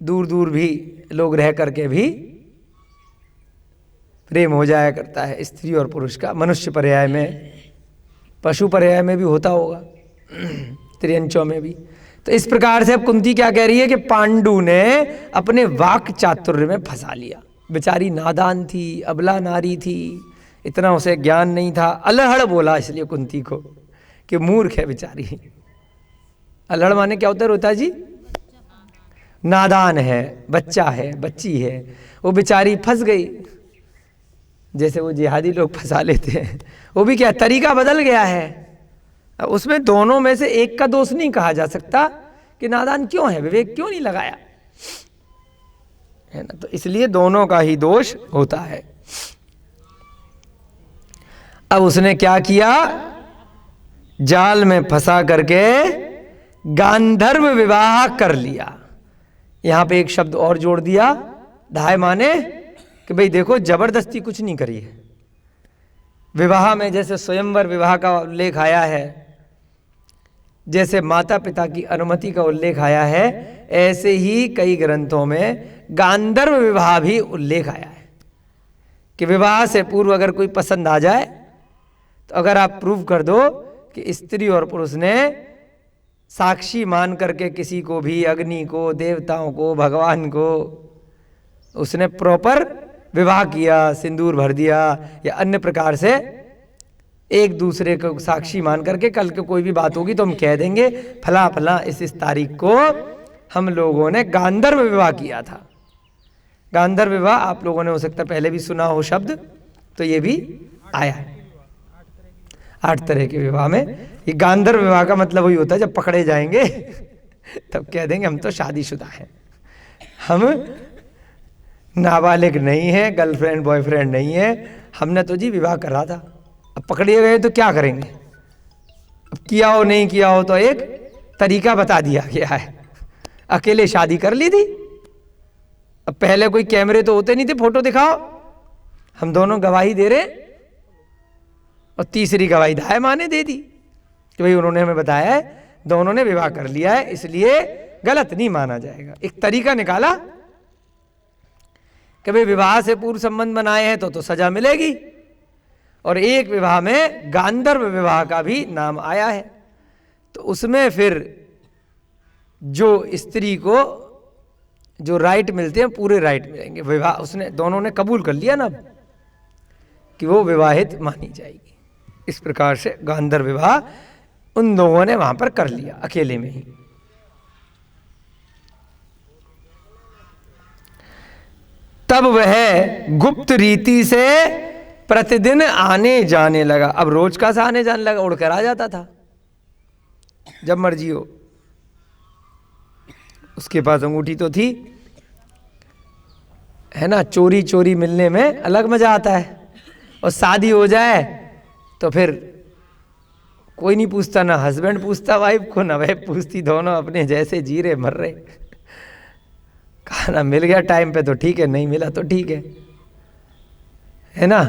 Speaker 1: दूर दूर भी लोग रह करके भी प्रेम हो जाया करता है, स्त्री और पुरुष का। मनुष्य पर्याय में, पशु पर्याय में भी होता होगा, त्रियंचों में भी। तो इस प्रकार से अब कुंती क्या कह रही है कि पांडु ने अपने वाक चातुर्य में फंसा लिया। बेचारी नादान थी, अबला नारी थी, इतना उसे ज्ञान नहीं था। अलहड़ बोला इसलिए कुंती को कि मूर्ख है बेचारी। अल्हड़ माने क्या होता है रोता जी? नादान है, बच्चा है, बच्ची है, वो बेचारी फंस गई, जैसे वो जिहादी लोग फंसा लेते हैं। वो भी क्या, तरीका बदल गया है। उसमें दोनों में से एक का दोष नहीं कहा जा सकता कि नादान क्यों है, विवेक क्यों नहीं लगाया, है ना। तो इसलिए दोनों का ही दोष होता है। अब उसने क्या किया, जाल में फंसा करके गांधर्व विवाह कर लिया। यहां पे एक शब्द और जोड़ दिया, धाय माने कि भाई देखो जबरदस्ती कुछ नहीं करी है। विवाह में जैसे स्वयंवर विवाह का उल्लेख आया है, जैसे माता पिता की अनुमति का उल्लेख आया है, ऐसे ही कई ग्रंथों में गांधर्व विवाह भी उल्लेख आया है कि विवाह से पूर्व अगर कोई पसंद आ जाए तो अगर आप प्रूव कर दो कि स्त्री और पुरुष ने साक्षी मान करके किसी को भी, अग्नि को, देवताओं को, भगवान को, उसने प्रॉपर विवाह किया, सिंदूर भर दिया या अन्य प्रकार से एक दूसरे को साक्षी मान करके, कल को कोई भी बात होगी तो हम कह देंगे फला फला इस तारीख को हम लोगों ने गांधर्व विवाह किया था। गांधर्व विवाह आप लोगों ने हो सकता है पहले भी सुना हो शब्द, तो ये भी आया है 8 तरह के विवाह में। ये गांधर्व विवाह का मतलब वही होता है जब पकड़े जाएंगे तब कह देंगे हम तो शादीशुदा हैं, हम नाबालिग नहीं है, गर्लफ्रेंड बॉयफ्रेंड नहीं है, हमने तो जी विवाह करा था। अब पकड़े गए तो क्या करेंगे, अब किया हो नहीं किया हो तो एक तरीका बता दिया गया है। अकेले शादी कर ली थी, अब पहले कोई कैमरे तो होते नहीं थे, फोटो दिखाओ, हम दोनों गवाही दे रहे, और तीसरी गवाही धाय माने दे दी कि भाई उन्होंने हमें बताया है, दोनों ने विवाह कर लिया है, इसलिए गलत नहीं माना जाएगा। एक तरीका निकाला कि भाई विवाह से पूर्व संबंध बनाए हैं तो सजा मिलेगी, और एक विवाह में गांधर्व विवाह का भी नाम आया है, तो उसमें फिर जो स्त्री को जो राइट मिलते हैं पूरे राइट मिलेंगे। विवाह उसने दोनों ने कबूल कर लिया ना कि वो विवाहित मानी जाएगी। इस प्रकार से गांधर्व विवाह उन दोनों ने वहां पर कर लिया अकेले में ही। तब वह गुप्त रीति से प्रतिदिन आने जाने लगा। अब रोज का सा आने जाने लगा, उड़कर आ जाता था जब मर्जी हो। उसके पास अंगूठी तो थी, है ना, चोरी चोरी मिलने में अलग मजा आता है, और शादी हो जाए तो फिर कोई नहीं पूछता, ना हस्बैंड पूछता वाइफ को, ना वाइफ पूछती, दोनों अपने जैसे जी रहे मर रहे। खाना मिल गया टाइम पे तो ठीक है, नहीं मिला तो ठीक है ना।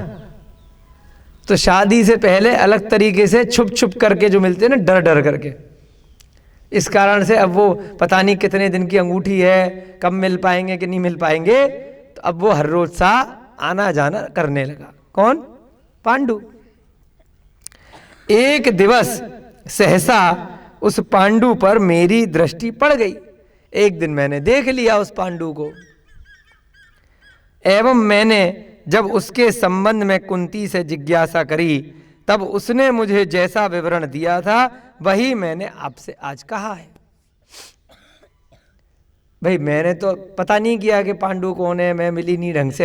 Speaker 1: तो शादी से पहले अलग तरीके से छुप छुप करके जो मिलते हैं ना, डर डर करके, इस कारण से अब वो पता नहीं कितने दिन की अंगूठी है, कब मिल पाएंगे कि नहीं मिल पाएंगे, तो अब वो हर रोज सा आना जाना करने लगा। कौन? पांडु। एक दिवस सहसा उस पांडु पर मेरी दृष्टि पड़ गई। एक दिन मैंने देख लिया उस पांडु को, एवं मैंने जब उसके संबंध में कुंती से जिज्ञासा करी, तब उसने मुझे जैसा विवरण दिया था वही मैंने आपसे आज कहा है। भाई मैंने तो पता नहीं किया कि पांडु कौन है, मैं मिली नहीं ढंग से,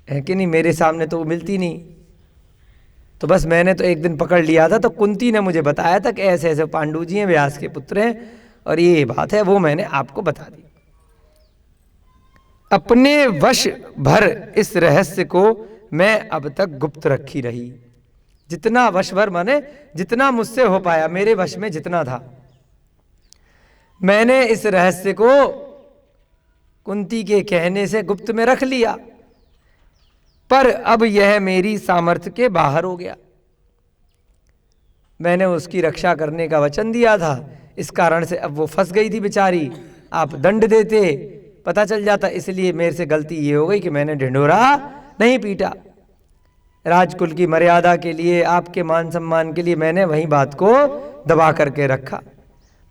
Speaker 1: है कि नहीं, मेरे सामने तो वो मिलती नहीं, तो बस मैंने तो एक दिन पकड़ लिया था, तो कुंती ने मुझे बताया था कि ऐसे ऐसे पांडु जी हैं, व्यास के पुत्र हैं, और ये बात है, वो मैंने आपको बता दी। अपने वश भर इस रहस्य को मैं अब तक गुप्त रखी रही। जितना वश भर माने जितना मुझसे हो पाया, मेरे वश में जितना था, मैंने इस रहस्य को कुंती के कहने से गुप्त में रख लिया, पर अब यह मेरी सामर्थ्य के बाहर हो गया। मैंने उसकी रक्षा करने का वचन दिया था, इस कारण से अब वो फंस गई थी बेचारी। आप दंड देते, पता चल जाता, इसलिए मेरे से गलती ये हो गई कि मैंने ढिंढोरा नहीं पीटा। राजकुल की मर्यादा के लिए, आपके मान सम्मान के लिए मैंने वही बात को दबा करके रखा,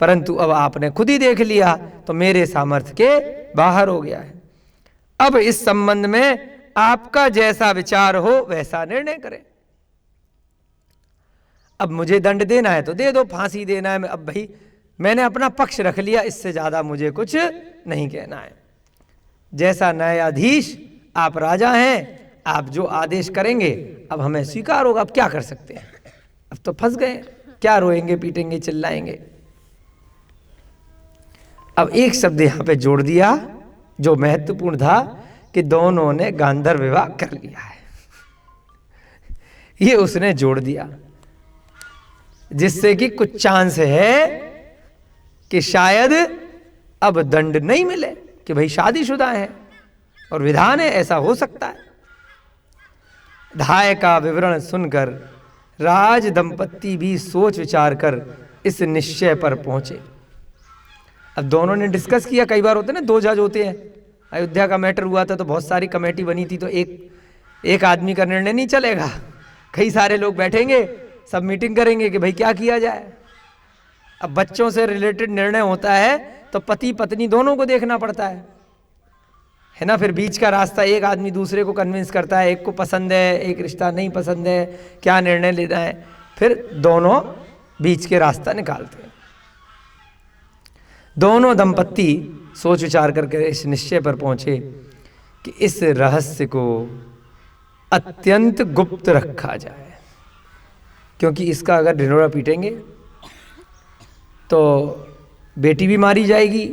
Speaker 1: परंतु अब आपने खुद ही देख लिया तो मेरे सामर्थ्य के बाहर हो गया है। अब इस संबंध में आपका जैसा विचार हो वैसा निर्णय करें। अब मुझे दंड देना है तो दे दो, फांसी देना है, अब भाई मैंने अपना पक्ष रख लिया, इससे ज़्यादा मुझे कुछ नहीं कहना है। जैसा न्यायाधीश आप राजा हैं, आप जो आदेश करेंगे अब हमें स्वीकार होगा। अब क्या कर सकते हैं, अब तो फंस गए, क्या रोएंगे पीटेंगे चिल्लाएंगे। अब एक शब्द यहां पे जोड़ दिया जो महत्वपूर्ण था कि दोनों ने गांधर्व विवाह कर लिया है, ये उसने जोड़ दिया, जिससे कि कुछ चांस है कि शायद अब दंड नहीं मिले कि भाई शादीशुदा है और विधान है, ऐसा हो सकता है। धाय का विवरण सुनकर राज दंपत्ति भी सोच विचार कर इस निश्चय पर पहुंचे। अब दोनों ने डिस्कस किया, कई बार होते ना दो जज होते हैं, अयोध्या का मैटर हुआ था तो बहुत सारी कमेटी बनी थी, तो एक आदमी का निर्णय नहीं चलेगा, कई सारे लोग बैठेंगे, सब मीटिंग करेंगे कि भाई क्या किया जाए। अब बच्चों से रिलेटेड निर्णय होता है तो पति पत्नी दोनों को देखना पड़ता है ना। फिर बीच का रास्ता एक आदमी दूसरे को कन्विंस करता है, एक को पसंद है, एक रिश्ता नहीं पसंद है, क्या निर्णय लेना है, फिर दोनों बीच के रास्ता निकालते हैं। दोनों दंपत्ति सोच विचार करके इस निश्चय पर पहुंचे कि इस रहस्य को अत्यंत गुप्त रखा जाए, क्योंकि इसका अगर ढिंढोरा पीटेंगे तो बेटी भी मारी जाएगी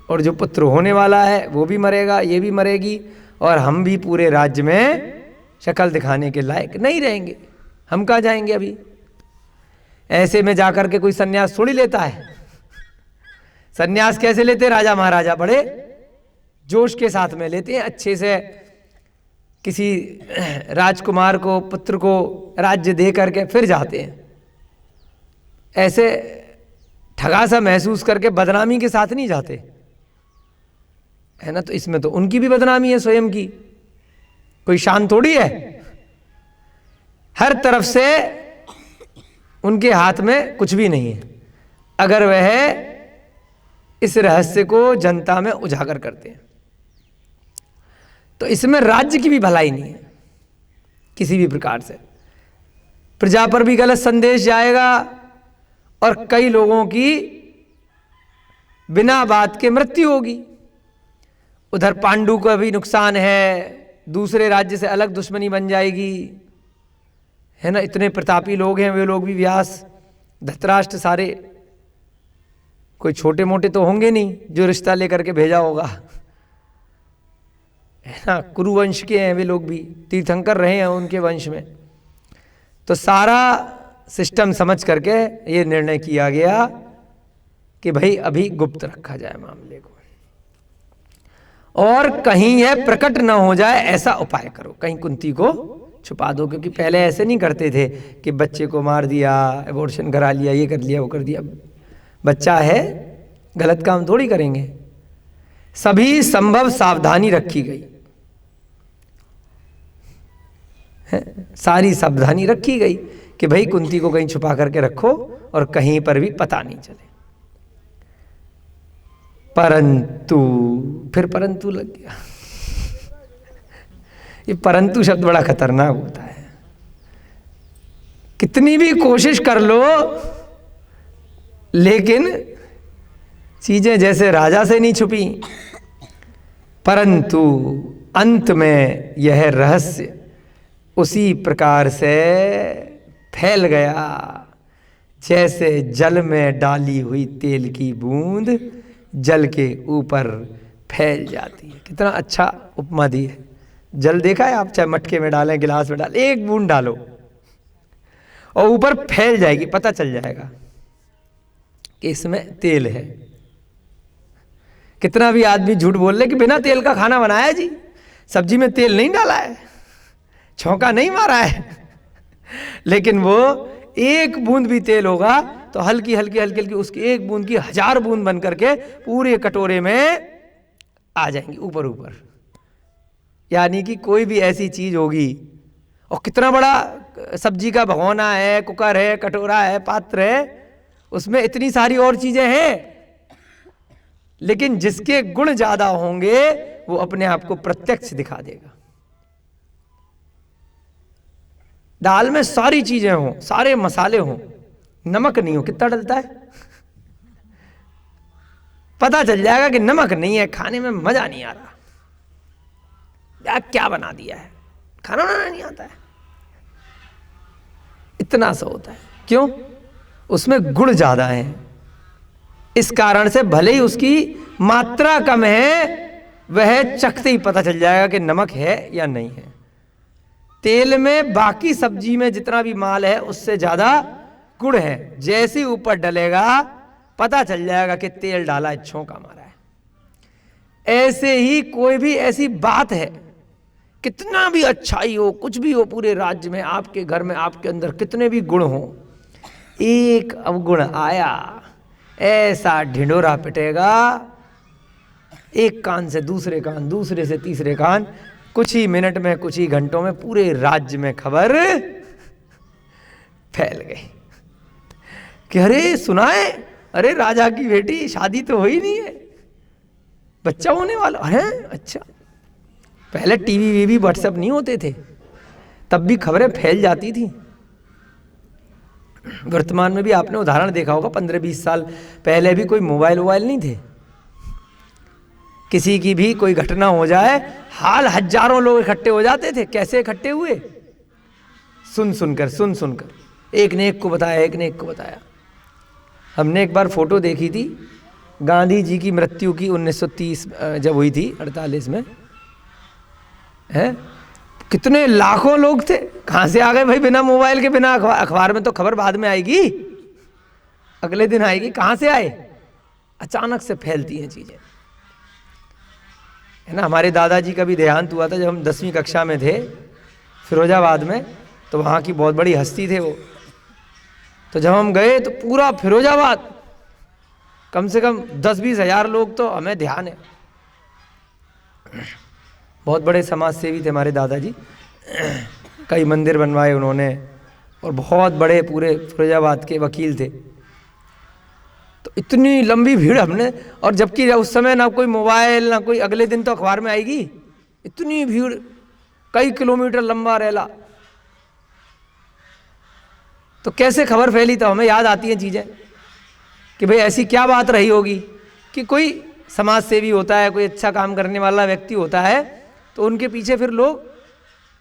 Speaker 1: और जो पुत्र होने वाला है वो भी मरेगा, ये भी मरेगी, और हम भी पूरे राज्य में शक्ल दिखाने के लायक नहीं रहेंगे। हम कहाँ जाएंगे अभी? ऐसे में जाकर के कोई सन्यास थोड़ी लेता है। सन्यास कैसे लेते? राजा महाराजा बड़े जोश के साथ में लेते हैं, अच्छे से किसी राजकुमार को, पुत्र को राज्य दे करके फिर जाते हैं। ऐसे ठगा सा महसूस करके बदनामी के साथ नहीं जाते, है ना। तो इसमें तो उनकी भी बदनामी है स्वयं की, कोई शान थोड़ी है। हर तरफ से उनके हाथ में कुछ भी नहीं है अगर वह इस रहस्य को जनता में उजागर करते हैं। तो इसमें राज्य की भी भलाई नहीं है किसी भी प्रकार से। प्रजा पर भी गलत संदेश जाएगा और कई लोगों की बिना बात के मृत्यु होगी। उधर पांडु का भी नुकसान है, दूसरे राज्य से अलग दुश्मनी बन जाएगी, है ना। इतने प्रतापी लोग हैं, वे लोग भी व्यास, धृतराष्ट्र, सारे कोई छोटे मोटे तो होंगे नहीं जो रिश्ता लेकर के भेजा होगा, है ना। कुरुवंश के हैं वे लोग भी, तीर्थंकर रहे हैं उनके वंश में। तो सारा सिस्टम समझ करके ये निर्णय किया गया कि भाई अभी गुप्त रखा जाए मामले को, और कहीं यह प्रकट न हो जाए ऐसा उपाय करो, कहीं कुंती को छुपा दो। क्योंकि पहले ऐसे नहीं करते थे कि बच्चे को मार दिया, एबॉर्शन करा लिया, ये कर लिया, वो कर दिया। बच्चा है, गलत काम थोड़ी करेंगे। सभी संभव सावधानी रखी गई है, सारी सावधानी रखी गई कि भाई कुंती को कहीं छुपा करके रखो और कहीं पर भी पता नहीं चले। परंतु, फिर परंतु लग गया। ये परंतु शब्द बड़ा खतरनाक होता है। कितनी भी कोशिश कर लो लेकिन चीजें जैसे राजा से नहीं छुपी। परंतु अंत में यह रहस्य उसी प्रकार से फैल गया जैसे जल में डाली हुई तेल की बूंद जल के ऊपर फैल जाती है। कितना अच्छा उपमा दी है। जल देखा है आप, चाहे मटके में डालें, गिलास में डालें, एक बूंद डालो और ऊपर फैल जाएगी, पता चल जाएगा कि इसमें तेल है। कितना भी आदमी झूठ बोल ले कि बिना तेल का खाना बनाया जी, सब्जी में तेल नहीं डाला है, छौंका नहीं मारा है, लेकिन वो एक बूंद भी तेल होगा तो हल्की हल्की हल्की हल्की उसकी एक बूंद की 1000 बूंद बन करके पूरे कटोरे में आ जाएंगी ऊपर ऊपर। यानी कि कोई भी ऐसी चीज होगी, और कितना बड़ा सब्जी का भगोना है, कुकर है, कटोरा है, पात्र है, उसमें इतनी सारी और चीजें हैं, लेकिन जिसके गुण ज्यादा होंगे वो अपने आप को प्रत्यक्ष दिखा देगा। दाल में सारी चीजें हों, सारे मसाले हों, नमक नहीं हो, कितना डलता है? पता चल जाएगा कि नमक नहीं है, खाने में मजा नहीं आ रहा, या क्या बना दिया है, खाना बनाना नहीं आता है, इतना सा होता है। क्यों? उसमें गुण ज्यादा है, इस कारण से भले ही उसकी मात्रा कम है, वह चखते ही पता चल जाएगा कि नमक है या नहीं है। तेल में बाकी सब्जी में जितना भी माल है उससे ज्यादा गुण है, जैसे ऊपर डलेगा पता चल जाएगा कि तेल डाला है, छौंका मारा है। ऐसे ही कोई भी ऐसी बात है, कितना भी अच्छाई हो, कुछ भी हो पूरे राज्य में, आपके घर में, आपके अंदर कितने भी गुण हो, एक अवगुण आया ऐसा ढिंढोरा पिटेगा, एक कान से दूसरे कान, दूसरे से तीसरे कान, कुछ ही मिनट में, कुछ ही घंटों में पूरे राज्य में खबर फैल गई कि अरे सुना है, अरे राजा की बेटी शादी तो हुई नहीं है, बच्चा होने वाला है। अच्छा, पहले टीवी वीवी व्हाट्सएप नहीं होते थे, तब भी खबरें फैल जाती थी। वर्तमान में भी आपने उदाहरण देखा होगा, 15-20 साल पहले भी कोई मोबाइल वोबाइल नहीं थे, किसी की भी कोई घटना हो जाए, हाल हजारों लोग इकट्ठे हो जाते थे। कैसे इकट्ठे हुए? सुन सुनकर, एक ने एक को बताया, एक ने एक को बताया। हमने एक बार फोटो देखी थी गांधी जी की मृत्यु की, 1930 जब हुई थी, 48 में, है, कितने लाखों लोग थे। कहां से आ गए भाई? बिना मोबाइल के, बिना अखबार में तो खबर बाद में आएगी, अगले दिन आएगी, कहां से आए? अचानक से फैलती हैं चीजें, है ना। हमारे दादाजी का भी देहांत हुआ था जब हम 10वीं कक्षा में थे, फिरोजाबाद में, तो वहाँ की बहुत बड़ी हस्ती थे वो। तो जब हम गए तो पूरा फिरोजाबाद, कम से कम 10-20 हजार लोग, तो हमें ध्यान है। बहुत बड़े समाज सेवी थे हमारे दादाजी, कई मंदिर बनवाए उन्होंने, और बहुत बड़े पूरे फिरोजाबाद के वकील थे। तो इतनी लंबी भीड़ हमने, और जबकि उस समय ना कोई मोबाइल, ना कोई, अगले दिन तो अखबार में आएगी, इतनी भीड़, कई किलोमीटर लंबा रेला। तो कैसे खबर फैली? तो हमें याद आती हैं चीजें कि भाई ऐसी क्या बात रही होगी कि कोई समाज सेवी होता है, कोई अच्छा काम करने वाला व्यक्ति होता है, तो उनके पीछे फिर लोग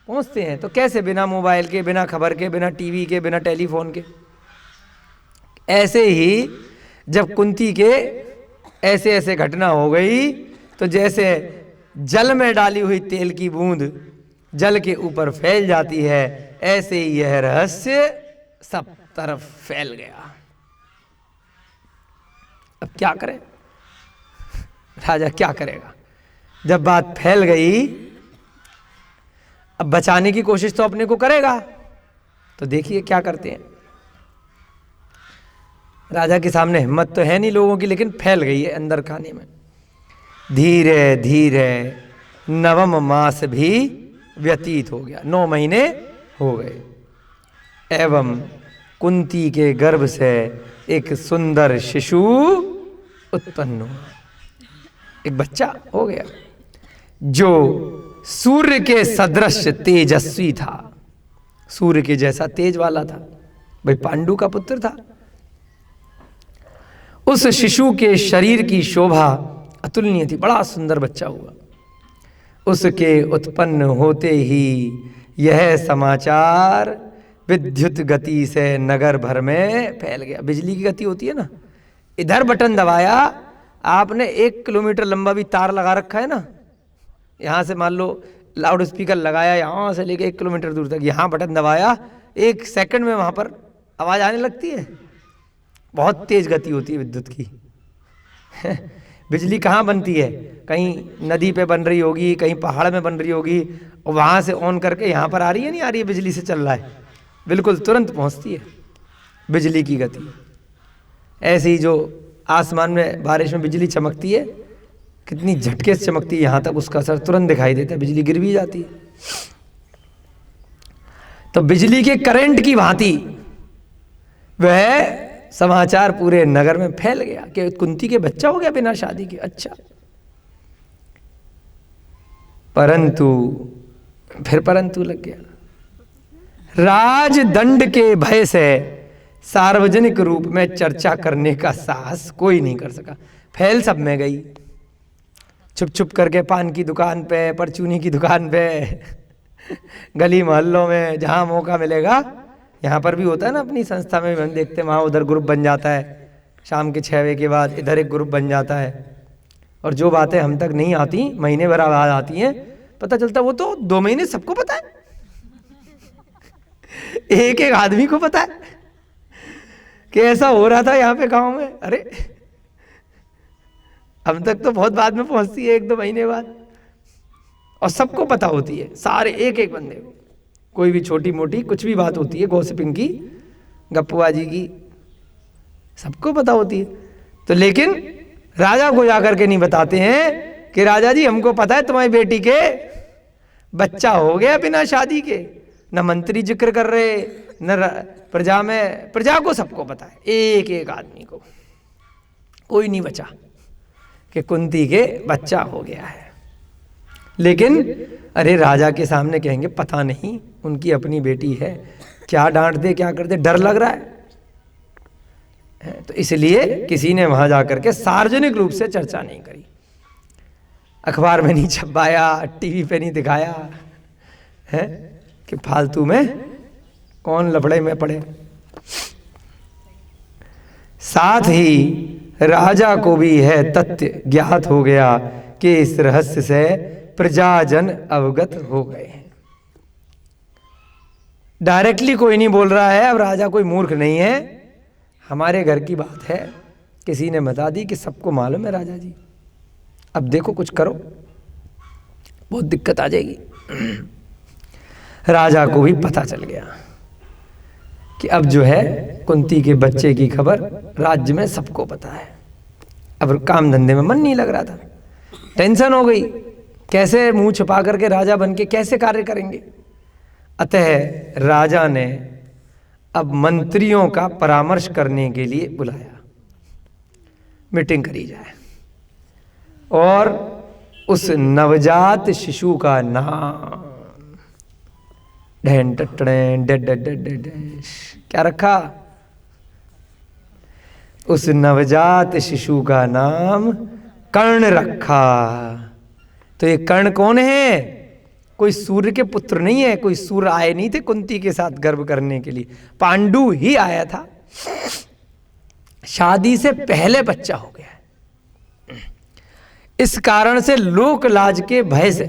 Speaker 1: पहुंचते हैं। तो कैसे? बिना मोबाइल के, बिना खबर के, बिना टीवी के, बिना टेलीफोन के। ऐसे ही जब कुंती के ऐसे ऐसे घटना हो गई, तो जैसे जल में डाली हुई तेल की बूंद जल के ऊपर फैल जाती है, ऐसे ही यह रहस्य सब तरफ फैल गया। अब क्या करें? राजा क्या करेगा? जब बात फैल गई, अब बचाने की कोशिश तो अपने को करेगा। तो देखिए क्या करते हैं। राजा के सामने हिम्मत तो है नहीं लोगों की, लेकिन फैल गई है अंदर खाने में। धीरे धीरे 9वां मास भी व्यतीत हो गया, 9 महीने हो गए, एवं कुंती के गर्भ से एक सुंदर शिशु उत्पन्न हुआ। एक बच्चा हो गया जो सूर्य के सदृश तेजस्वी था, सूर्य के जैसा तेज वाला था। भाई पांडु का पुत्र था। उस शिशु के शरीर की शोभा अतुलनीय थी, बड़ा सुंदर बच्चा हुआ। उसके उत्पन्न होते ही यह समाचार विद्युत गति से नगर भर में फैल गया। बिजली की गति होती है ना, इधर बटन दबाया आपने, 1 किलोमीटर लंबा भी तार लगा रखा है ना, यहाँ से मान लो लाउड स्पीकर लगाया, यहाँ से लेके 1 किलोमीटर दूर तक, यहाँ बटन दबाया, 1 सेकंड में वहाँ पर आवाज़ आने लगती है। बहुत तेज गति होती है विद्युत की। बिजली कहाँ बनती है? कहीं नदी पे बन रही होगी, कहीं पहाड़ में बन रही होगी, और वहाँ से ऑन करके यहाँ पर आ रही है, नहीं आ रही है, बिजली से चल रहा है, बिल्कुल तुरंत पहुँचती है बिजली की गति। ऐसे ही जो आसमान में बारिश में बिजली चमकती है, कितनी झटके से चमकती है, यहाँ तक उसका असर तुरंत दिखाई देता है, बिजली गिर भी जाती है। तो बिजली के करंट की भांति वह समाचार पूरे नगर में फैल गया कि कुंती के बच्चा हो गया बिना शादी के। अच्छा, परंतु फिर परंतु लग गया। राजदंड के भय से सार्वजनिक रूप में चर्चा करने का साहस कोई नहीं कर सका। फैल सब में गई, छुप छुप करके पान की दुकान पे, परचूनी की दुकान पे, गली मोहल्लों में जहाँ मौका मिलेगा। यहाँ पर भी होता है ना, अपनी संस्था में हम देखते हैं, वहाँ उधर ग्रुप बन जाता है, शाम के 6 बजे के बाद इधर एक ग्रुप बन जाता है। और जो बातें हम तक नहीं आती, महीने भर बाद आती हैं, पता चलता वो तो 2 महीने सबको पता है, एक एक आदमी को पता है कि ऐसा हो रहा था यहाँ पे गांव में। अरे हम तक तो बहुत बाद में पहुंचती है, 1-2 महीने बाद, और सबको पता होती है, सारे एक एक बंदे को। कोई भी छोटी मोटी कुछ भी बात होती है, गॉसिपिंग की, गप्पूबाजी की, सबको पता होती है। तो लेकिन राजा को जाकर के नहीं बताते हैं कि राजा जी हमको पता है तुम्हारी बेटी के बच्चा हो गया बिना शादी के। न मंत्री जिक्र कर रहे, न प्रजा में, प्रजा को सबको पता है, एक एक आदमी को, कोई नहीं बचा कि कुंती के बच्चा हो गया है। लेकिन अरे राजा के सामने कहेंगे पता नहीं, उनकी अपनी बेटी है, क्या डांट दे क्या कर दे, डर लग रहा है। तो इसलिए किसी ने वहां जाकर के सार्वजनिक रूप से चर्चा नहीं करी, अखबार में नहीं छपवाया, टीवी पे नहीं दिखाया है कि फालतू में कौन लफड़े में पड़े। साथ ही राजा को भी यह तथ्य ज्ञात हो गया कि इस रहस्य से प्रजाजन अवगत हो गए हैं। डायरेक्टली कोई नहीं बोल रहा है, अब राजा कोई मूर्ख नहीं है, हमारे घर की बात है, किसी ने बता दी कि सबको मालूम है राजा जी, अब देखो कुछ करो, बहुत दिक्कत आ जाएगी। राजा को भी पता चल गया कि अब जो है कुंती के बच्चे की खबर राज्य में सबको पता है। अब काम धंधे में मन नहीं लग रहा था, टेंशन हो गई, कैसे मुंह छुपा करके राजा बन के कैसे कार्य करेंगे। अतः राजा ने अब मंत्रियों का परामर्श करने के लिए बुलाया, मीटिंग करी जाए, और उस नवजात शिशु का नाम क्या रखा? उस नवजात शिशु का नाम कर्ण रखा। तो ये कर्ण कौन है? कोई सूर्य के पुत्र नहीं है, कोई सूर्य आए नहीं थे कुंती के साथ गर्भ करने के लिए, पांडु ही आया था। शादी से पहले बच्चा हो गया। इस कारण से लोक लाज के भय से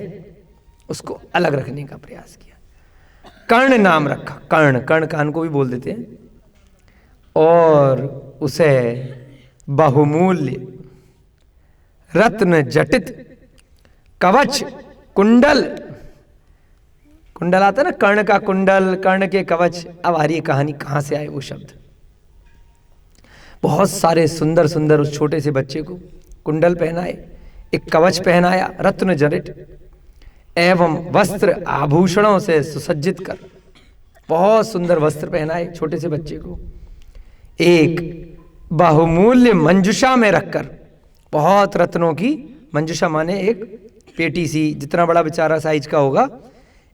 Speaker 1: उसको अलग रखने का प्रयास किया, कर्ण नाम रखा। कर्ण, कर्ण कान को भी बोल देते हैं। और उसे बहुमूल्य रत्न जटित कवच कुंडल, कुंडल आता है ना, कर्ण का कुंडल, कर्ण के कवच। अब आ रही है कहानी कहां से आए वो शब्द। बहुत सारे सुंदर सुंदर उस छोटे से बच्चे को कुंडल पहनाए, एक कवच पहनाया रत्न जटित, एवं वस्त्र आभूषणों से सुसज्जित कर बहुत सुंदर वस्त्र पहनाए छोटे से बच्चे को। एक बहुमूल्य मंजुषा में रखकर, बहुत रत्नों की मंजुषा माने एक पेटी सी, जितना बड़ा बेचारा साइज का होगा,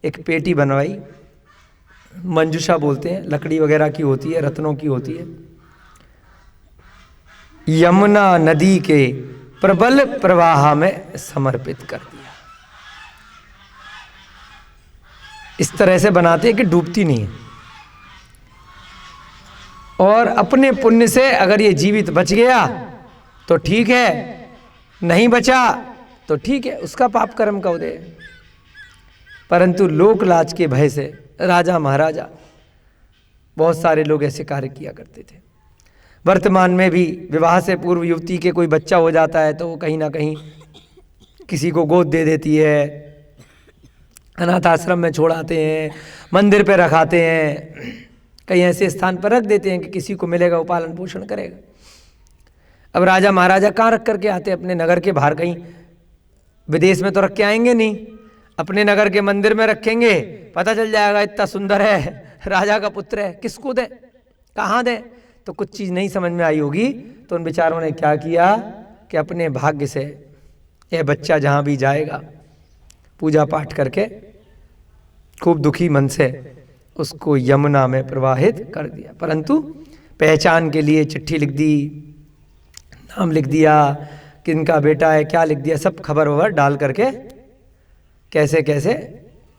Speaker 1: एक पेटी बनवाई। मंजुषा बोलते हैं, लकड़ी वगैरह की होती है, रत्नों की होती है। यमुना नदी के प्रबल प्रवाह में समर्पित कर दिया। इस तरह से बनाते हैं कि डूबती नहीं है, और अपने पुण्य से अगर ये जीवित बच गया तो ठीक है, नहीं बचा तो ठीक है, उसका पाप कर्म का उदय है। परंतु लोक लाज के भय से राजा महाराजा बहुत सारे लोग ऐसे कार्य किया करते थे। वर्तमान में भी विवाह से पूर्व युवती के कोई बच्चा हो जाता है तो वो कहीं ना कहीं किसी को गोद दे देती है, अनाथ आश्रम में छोड़ाते हैं, मंदिर पे रखाते हैं, कहीं ऐसे स्थान पर रख देते हैं कि किसी को मिलेगा वो पालन पोषण करेगा। अब राजा महाराजा कहाँ रख करके आते हैं? अपने नगर के बाहर, कहीं विदेश में तो रख के आएंगे नहीं, अपने नगर के मंदिर में रखेंगे। पता चल जाएगा इतना सुंदर है, राजा का पुत्र है, किसको दे, कहाँ दे? तो कुछ चीज़ नहीं समझ में आई होगी, तो उन बेचारों ने क्या किया कि अपने भाग्य से यह बच्चा जहाँ भी जाएगा पूजा पाठ करके खूब दुखी मन से उसको यमुना में प्रवाहित कर दिया। परंतु पहचान के लिए चिट्ठी लिख दी, नाम लिख दिया, किनका बेटा है, क्या लिख दिया, सब खबर वबर डाल करके कैसे कैसे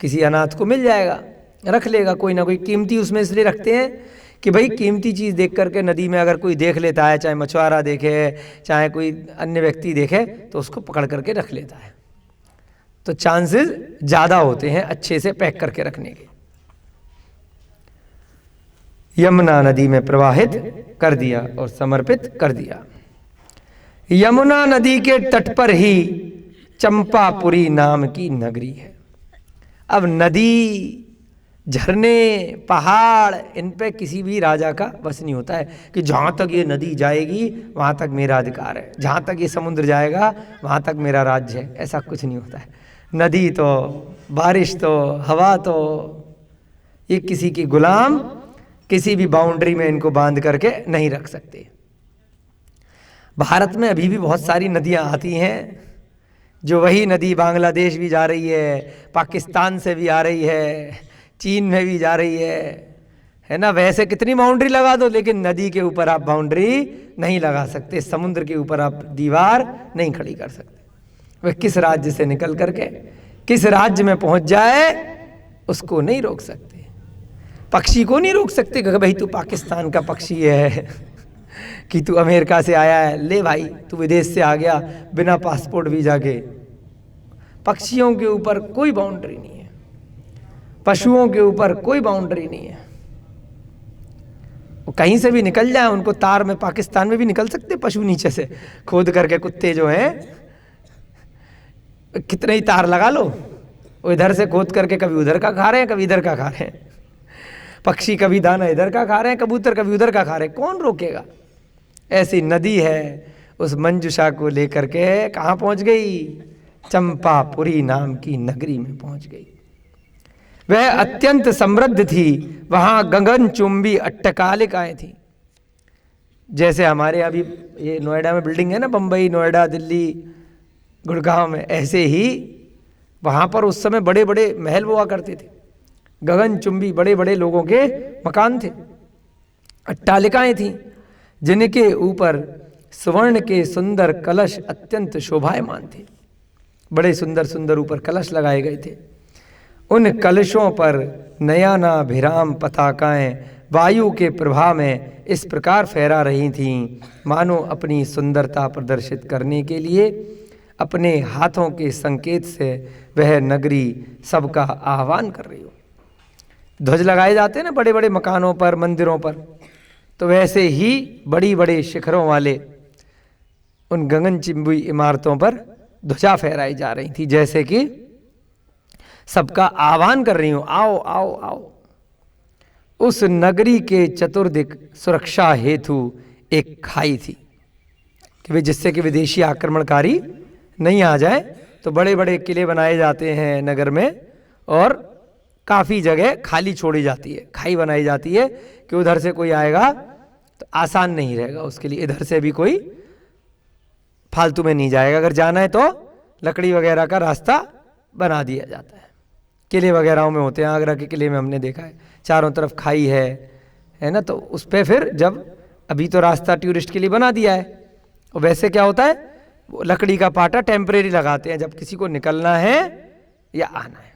Speaker 1: किसी अनाथ को मिल जाएगा, रख लेगा। कोई ना कोई कीमती उसमें इसलिए रखते हैं कि भाई कीमती चीज़ देख करके नदी में अगर कोई देख लेता है, चाहे मछुआरा देखे चाहे कोई अन्य व्यक्ति देखे, तो उसको पकड़ करके रख लेता है। तो चांसेस ज़्यादा होते हैं अच्छे से पैक करके रखने के। यमुना नदी में प्रवाहित कर दिया और समर्पित कर दिया। यमुना नदी के तट पर ही चंपापुरी नाम की नगरी है। अब नदी, झरने, पहाड़, इन पे किसी भी राजा का बस नहीं होता है कि जहाँ तक ये नदी जाएगी वहाँ तक मेरा अधिकार है, जहाँ तक ये समुद्र जाएगा वहाँ तक मेरा राज्य है। ऐसा कुछ नहीं होता है। नदी तो, बारिश तो, हवा तो, ये किसी की गुलाम, किसी भी बाउंड्री में इनको बांध करके नहीं रख सकते। भारत में अभी भी बहुत सारी नदियाँ आती हैं, जो वही नदी बांग्लादेश भी जा रही है, पाकिस्तान से भी आ रही है, चीन में भी जा रही है ना। वैसे कितनी बाउंड्री लगा दो, लेकिन नदी के ऊपर आप बाउंड्री नहीं लगा सकते, समुद्र के ऊपर आप दीवार नहीं खड़ी कर सकते। वह किस राज्य से निकल करके किस राज्य में पहुंच जाए उसको नहीं रोक सकते। पक्षी को नहीं रोक सकते कि भाई तू पाकिस्तान का पक्षी है कि तू अमेरिका से आया है, ले भाई तू विदेश से आ गया बिना पासपोर्ट वीजा के। पक्षियों के ऊपर कोई बाउंड्री नहीं है, पशुओं के ऊपर कोई बाउंड्री नहीं है। वो कहीं से भी निकल जाए, उनको तार में, पाकिस्तान में भी निकल सकते पशु नीचे से खोद करके। कुत्ते जो हैं कितने ही तार लगा लो, वो इधर से खोद करके कभी उधर का खा रहे हैं, कभी इधर का खा रहे हैं। पक्षी कभी दाना इधर का खा रहे हैं, कबूतर कभी उधर का खा रहे हैं, कौन रोकेगा। ऐसी नदी है, उस मंजुषा को लेकर के कहाँ पहुँच गई? चंपापुरी नाम की नगरी में पहुँच गई। वह अत्यंत समृद्ध थी, वहाँ गगनचुंबी अट्टकालिकाएं थी। जैसे हमारे अभी ये नोएडा में बिल्डिंग है ना, बम्बई, नोएडा, दिल्ली, गुड़गांव में, ऐसे ही वहाँ पर उस समय बड़े बड़े महल हुआ करते थे। गगनचुंबी बड़े बड़े लोगों के मकान थे, अट्टालिकाएं थीं, जिनके ऊपर स्वर्ण के सुंदर कलश अत्यंत शोभायमान थे। बड़े सुंदर सुंदर ऊपर कलश लगाए गए थे। उन कलशों पर नयनाभिराम पताकाएं वायु के प्रभाव में इस प्रकार फहरा रही थीं, मानो अपनी सुंदरता प्रदर्शित करने के लिए अपने हाथों के संकेत से वह नगरी सबका आह्वान कर रही हो। ध्वज लगाए जाते हैं ना बड़े बड़े मकानों पर, मंदिरों पर, तो वैसे ही बड़ी बड़े शिखरों वाले उन गगनचुंबी इमारतों पर ध्वजा फहराई जा रही थी, जैसे कि सबका आह्वान कर रही हूं, आओ आओ आओ। उस नगरी के चतुर्दिक सुरक्षा हेतु एक खाई थी कि वे जिससे कि विदेशी आक्रमणकारी नहीं आ जाए, तो बड़े बड़े किले बनाए जाते हैं नगर में और काफ़ी जगह खाली छोड़ी जाती है, खाई बनाई जाती है कि उधर से कोई आएगा तो आसान नहीं रहेगा उसके लिए, इधर से भी कोई फालतू में नहीं जाएगा। अगर जाना है तो लकड़ी वगैरह का रास्ता बना दिया जाता है। किले वगैरह में होते हैं, आगरा के किले में हमने देखा है चारों तरफ खाई है ना, तो उस पर फिर जब अभी तो रास्ता टूरिस्ट के लिए बना दिया है, और वैसे क्या होता है वो लकड़ी का पाटा टेम्परेरी लगाते हैं जब किसी को निकलना है या आना है।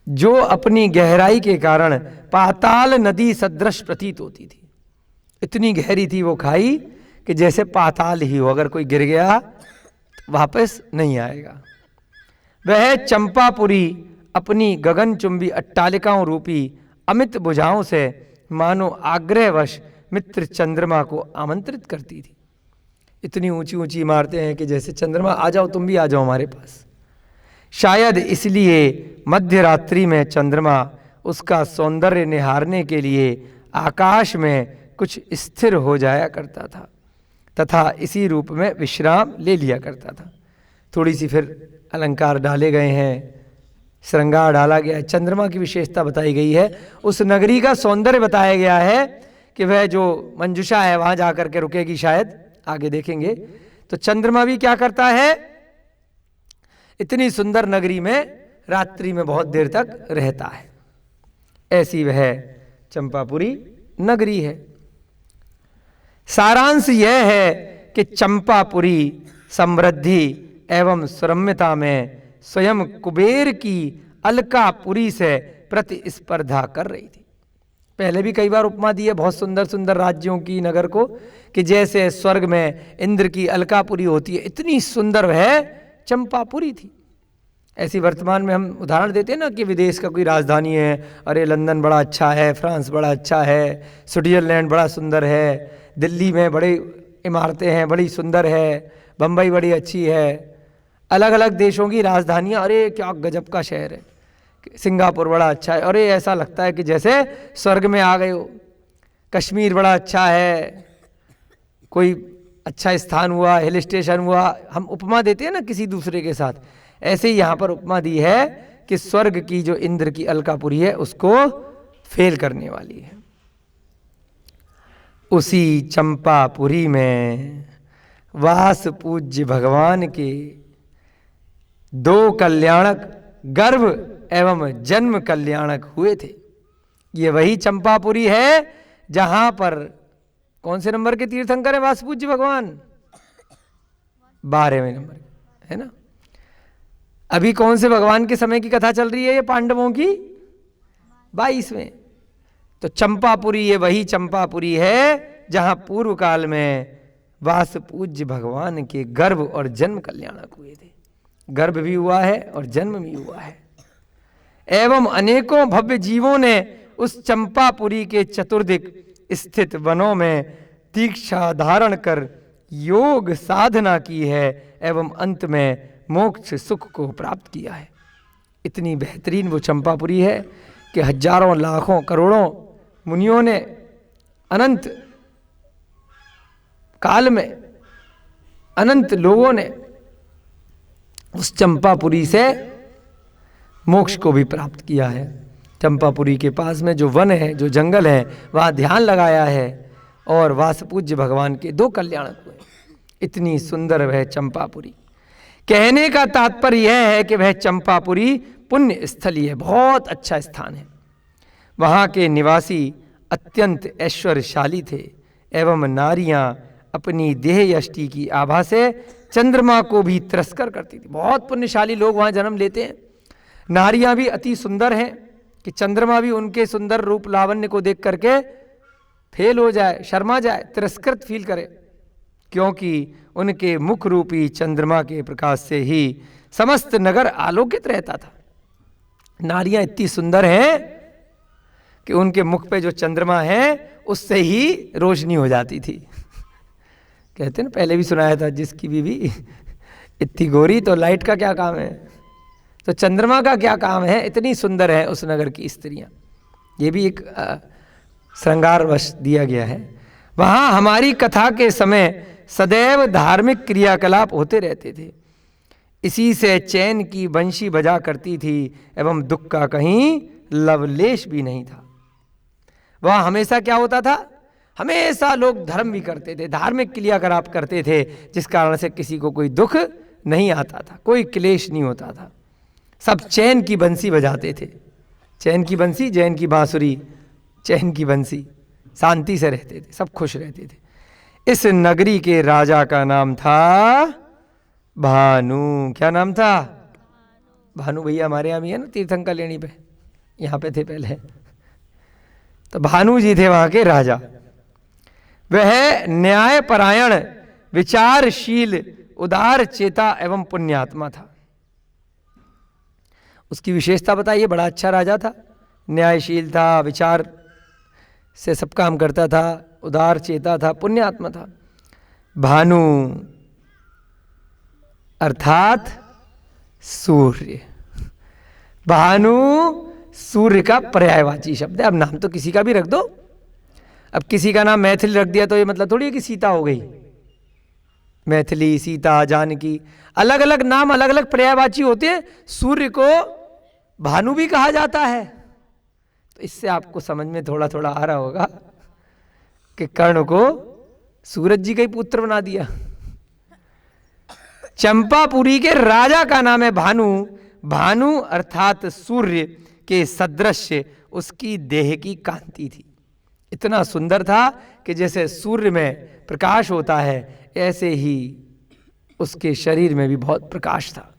Speaker 1: जो अपनी गहराई के कारण पाताल नदी सदृश प्रतीत होती थी। इतनी गहरी थी वो खाई कि जैसे पाताल ही हो, अगर कोई गिर गया वापस नहीं आएगा। वह चंपापुरी अपनी गगनचुंबी अट्टालिकाओं रूपी अमित भुजाओं से मानो आग्रहवश मित्र चंद्रमा को आमंत्रित करती थी। इतनी ऊंची ऊंची इमारतें हैं कि जैसे चंद्रमा आ जाओ, तुम भी आ जाओ हमारे पास। शायद इसलिए मध्य रात्रि में चंद्रमा उसका सौंदर्य निहारने के लिए आकाश में कुछ स्थिर हो जाया करता था तथा इसी रूप में विश्राम ले लिया करता था। थोड़ी सी फिर अलंकार डाले गए हैं, श्रृंगार डाला गया है, चंद्रमा की विशेषता बताई गई है, उस नगरी का सौंदर्य बताया गया है कि वह जो मंजुषा है वहाँ जा कर के रुकेगी, शायद आगे देखेंगे। तो चंद्रमा भी क्या करता है, इतनी सुंदर नगरी में रात्रि में बहुत देर तक रहता है। ऐसी वह चंपापुरी नगरी है। सारांश यह है कि चंपापुरी समृद्धि एवं सुरम्यता में स्वयं कुबेर की अलकापुरी से प्रतिस्पर्धा कर रही थी। पहले भी कई बार उपमा दी है बहुत सुंदर सुंदर राज्यों की, नगर को, कि जैसे स्वर्ग में इंद्र की अलकापुरी होती है, इतनी सुंदर वह चंपापुरी थी। ऐसी वर्तमान में हम उदाहरण देते हैं ना कि विदेश का कोई राजधानी है, अरे लंदन बड़ा अच्छा है, फ्रांस बड़ा अच्छा है, स्विट्जरलैंड बड़ा सुंदर है, दिल्ली में बड़ी इमारतें हैं, बड़ी सुंदर है, बम्बई बड़ी अच्छी है। अलग अलग देशों की राजधानियाँ, अरे क्या गजब का शहर है, सिंगापुर बड़ा अच्छा है, अरे ऐसा लगता है कि जैसे स्वर्ग में आ गए हो। कश्मीर बड़ा अच्छा है, कोई अच्छा स्थान हुआ, हिल स्टेशन हुआ, हम उपमा देते हैं ना किसी दूसरे के साथ, ऐसे ही यहाँ पर उपमा दी है कि स्वर्ग की जो इंद्र की अलकापुरी है उसको फेल करने वाली है। उसी चंपापुरी में वास पूज्य भगवान के दो कल्याणक गर्भ एवं जन्म कल्याणक हुए थे। ये वही चंपापुरी है जहां पर कौन से नंबर के तीर्थंकर है वास पूज्य भगवान? 12वें नंबर, है ना। अभी कौन से भगवान के समय की कथा चल रही है? ये पांडवों की 22वें। तो चंपापुरी ये वही चंपापुरी है जहां पूर्व काल में वास पूज्य भगवान के गर्भ और जन्म कल्याणक हुए थे। गर्भ भी हुआ है और जन्म भी हुआ है। एवं अनेकों भव्य जीवों ने उस चंपापुरी के चतुर्दिक स्थित वनों में दीक्षा धारण कर योग साधना की है एवं अंत में मोक्ष सुख को प्राप्त किया है। इतनी बेहतरीन वो चंपापुरी है कि हजारों लाखों करोड़ों मुनियों ने अनंत काल में अनंत लोगों ने उस चंपापुरी से मोक्ष को भी प्राप्त किया है। चंपापुरी के पास में जो वन है, जो जंगल है, वहाँ ध्यान लगाया है और वासपूज्य भगवान के दो कल्याणक हुए। इतनी सुंदर वह चंपापुरी। कहने का तात्पर्य यह है कि वह चंपापुरी पुण्य स्थली है, बहुत अच्छा स्थान है। वहाँ के निवासी अत्यंत ऐश्वर्यशाली थे एवं नारियां अपनी देह यष्टि की आभा से चंद्रमा को भी तिरस्कार करती थी। बहुत पुण्यशाली लोग वहाँ जन्म लेते हैं। नारियां भी अति सुंदर हैं कि चंद्रमा भी उनके सुंदर रूप लावण्य को देख करके फेल हो जाए, शर्मा जाए, तिरस्कृत फील करे, क्योंकि उनके मुख रूपी चंद्रमा के प्रकाश से ही समस्त नगर आलोकित रहता था। नारियां इतनी सुंदर हैं कि उनके मुख पे जो चंद्रमा है उससे ही रोशनी हो जाती थी। कहते ना, पहले भी सुनाया था, जिसकी बीवी इतनी गोरी तो लाइट का क्या काम है, तो चंद्रमा का क्या काम है। इतनी सुंदर है उस नगर की स्त्रियां। ये भी एक श्रृंगारवश दिया गया है। वहाँ हमारी कथा के समय सदैव धार्मिक क्रियाकलाप होते रहते थे। इसी से चैन की बंशी बजा करती थी एवं दुख का कहीं लवलेश भी नहीं था। वहाँ हमेशा क्या होता था? हमेशा लोग धर्म भी करते थे, धार्मिक क्रियाकलाप करते थे, जिस कारण से किसी को कोई दुख नहीं आता था, कोई क्लेश नहीं होता था। सब चैन की बंसी बजाते थे। चैन की बंसी, जैन की बांसुरी, चैन की बंसी, शांति से रहते थे, सब खुश रहते थे। इस नगरी के राजा का नाम था भानु। क्या नाम था? भानु भैया हमारे यहाँ भी है ना, तीर्थंकर लेनी पे, यहाँ पे थे पहले। तो भानु जी थे वहाँ के राजा। वह न्यायपरायण, विचारशील, उदार चेता एवं पुण्यात्मा था। उसकी विशेषता बताइए। बड़ा अच्छा राजा था, न्यायशील था, विचार से सब काम करता था, उदार चेता था, पुण्यात्मा था। भानु अर्थात सूर्य। भानु सूर्य का पर्यायवाची शब्द है। अब नाम तो किसी का भी रख दो। अब किसी का नाम मैथिली रख दिया तो ये मतलब थोड़ी है कि सीता हो गई। मैथिली, सीता, जानकी, अलग अलग नाम, अलग अलग पर्यायवाची होते हैं। सूर्य को भानु भी कहा जाता है। तो इससे आपको समझ में थोड़ा थोड़ा आ रहा होगा कि कर्ण को सूरज जी का ही पुत्र बना दिया। चंपापुरी के राजा का नाम है भानु। भानु अर्थात सूर्य के सदृश उसकी देह की कांति थी। इतना सुंदर था कि जैसे सूर्य में प्रकाश होता है, ऐसे ही उसके शरीर में भी बहुत प्रकाश था,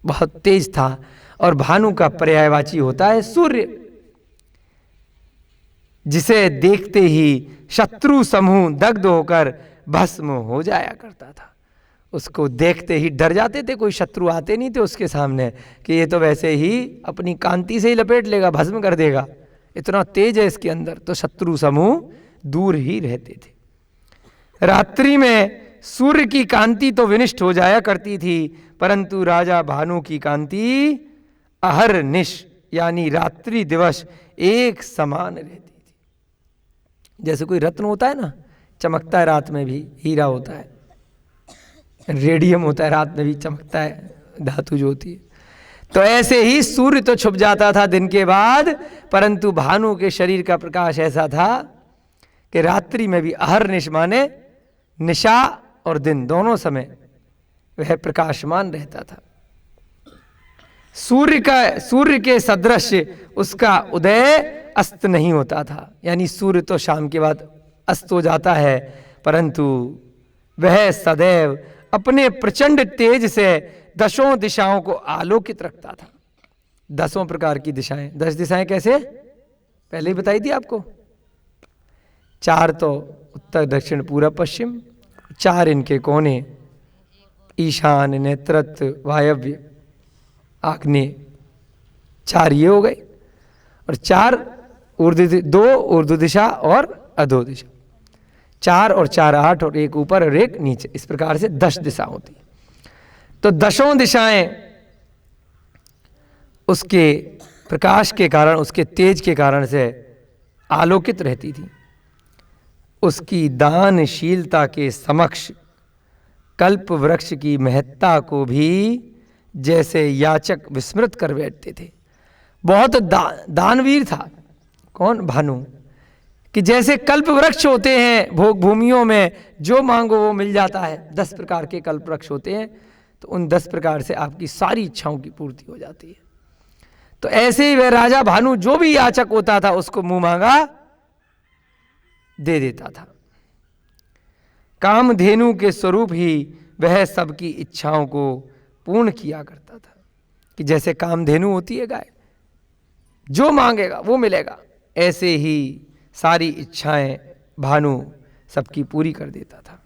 Speaker 1: बहुत तेज था। और भानु का पर्यायवाची होता है सूर्य, जिसे देखते ही शत्रु समूह दग्ध होकर भस्म हो जाया करता था। उसको देखते ही डर जाते थे, कोई शत्रु आते नहीं थे उसके सामने कि ये तो वैसे ही अपनी कांति से ही लपेट लेगा, भस्म कर देगा, इतना तेज है इसके अंदर। तो शत्रु समूह दूर ही रहते थे। रात्रि में सूर्य की कांति तो विनिष्ट हो जाया करती थी, परंतु राजा भानु की कांति अहरनिश यानी रात्रि दिवस एक समान रहती थी। जैसे कोई रत्न होता है ना, चमकता है रात में भी, हीरा होता है, रेडियम होता है, रात में भी चमकता है, धातु जो होती है। तो ऐसे ही सूर्य तो छुप जाता था दिन के बाद, परंतु भानु के शरीर का प्रकाश ऐसा था कि रात्रि में भी अहरनिश माने निशा और दिन दोनों समय वह प्रकाशमान रहता था। सूर्य के सदृश उसका उदय अस्त नहीं होता था, यानी सूर्य तो शाम के बाद अस्त हो जाता है, परंतु वह सदैव अपने प्रचंड तेज से दसों दिशाओं को आलोकित रखता था। 10 प्रकार की दिशाएं, 10 दिशाएं कैसे, पहले ही बताई थी आपको। 4 तो उत्तर दक्षिण पूरब पश्चिम, 4 इनके कोने, ईशान नेतृत्व वायव्य आग्नेय, 4 ये हो गए, और 4 2 ऊर्ध्व दिशा और अधो दिशा, 4 और 4 8 और 1 ऊपर और 1 नीचे, इस प्रकार से 10 दिशा होती है। तो 10 दिशाएं उसके प्रकाश के कारण, उसके तेज के कारण से आलोकित रहती थी। उसकी दानशीलता के समक्ष कल्प वृक्ष की महत्ता को भी जैसे याचक विस्मृत कर बैठते थे। बहुत दानवीर था कौन, भानु, कि जैसे कल्प वृक्ष होते हैं भोग भूमियों में, जो मांगो वो मिल जाता है। 10 प्रकार के कल्प वृक्ष होते हैं, तो उन 10 प्रकार से आपकी सारी इच्छाओं की पूर्ति हो जाती है। तो ऐसे ही वह राजा भानु जो भी याचक होता था उसको मुंह मांगा दे देता था। कामधेनु के स्वरूप ही वह सबकी इच्छाओं को पूर्ण किया करता था, कि जैसे कामधेनु होती है गाय, जो मांगेगा वो मिलेगा, ऐसे ही सारी इच्छाएं भानु सबकी पूरी कर देता था।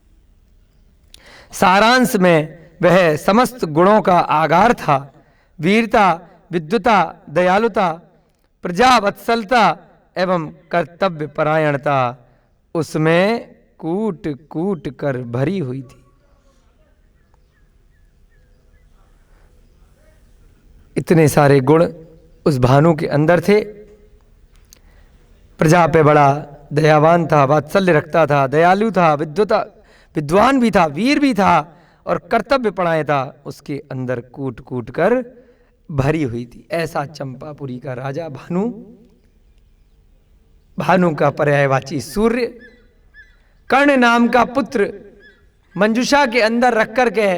Speaker 1: सारांश में वह समस्त गुणों का आगार था। वीरता, विद्युता, दयालुता, प्रजावत्सलता एवं कर्तव्य परायणता उसमें कूट कूट कर भरी हुई थी। इतने सारे गुण उस भानु के अंदर थे। प्रजा पे बड़ा दयावान था, वात्सल्य रखता था, दयालु था, विद्वान भी था, वीर भी था, और कर्तव्य परायणता उसके अंदर कूट कूट कर भरी हुई थी। ऐसा चंपापुरी का राजा भानु, भानु का पर्यायवाची सूर्य, कर्ण नाम का पुत्र मंजुषा के अंदर रख कर के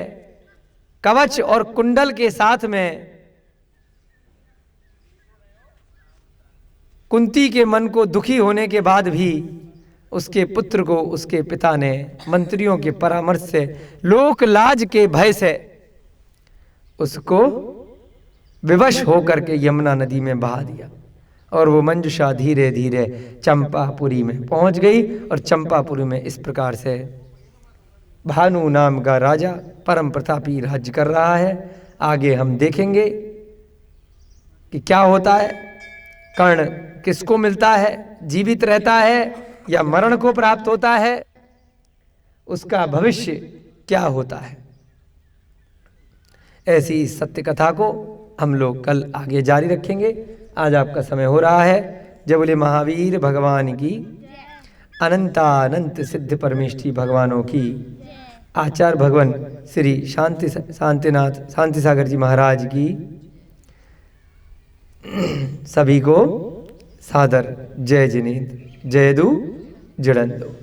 Speaker 1: कवच और कुंडल के साथ में कुंती के मन को दुखी होने के बाद भी उसके पुत्र को उसके पिता ने मंत्रियों के परामर्श से, लोक लाज के भय से उसको विवश होकर के यमुना नदी में बहा दिया, और वो मंजुषा धीरे धीरे चंपापुरी में पहुंच गई। और चंपापुरी में इस प्रकार से भानु नाम का राजा परम प्रतापी राज्य कर रहा है। आगे हम देखेंगे कि क्या होता है, कर्ण किसको मिलता है, जीवित रहता है या मरण को प्राप्त होता है, उसका भविष्य क्या होता है। ऐसी सत्य कथा को हम लोग कल आगे जारी रखेंगे। आज आपका समय हो रहा है। जय बोले महावीर भगवान की, अनंतानंत सिद्ध परमेष्ठी भगवानों की, आचार्य भगवान श्री शांति सागर जी महाराज की सभी को सादर जय जिनेन्द्र, जय दू जड़न दो।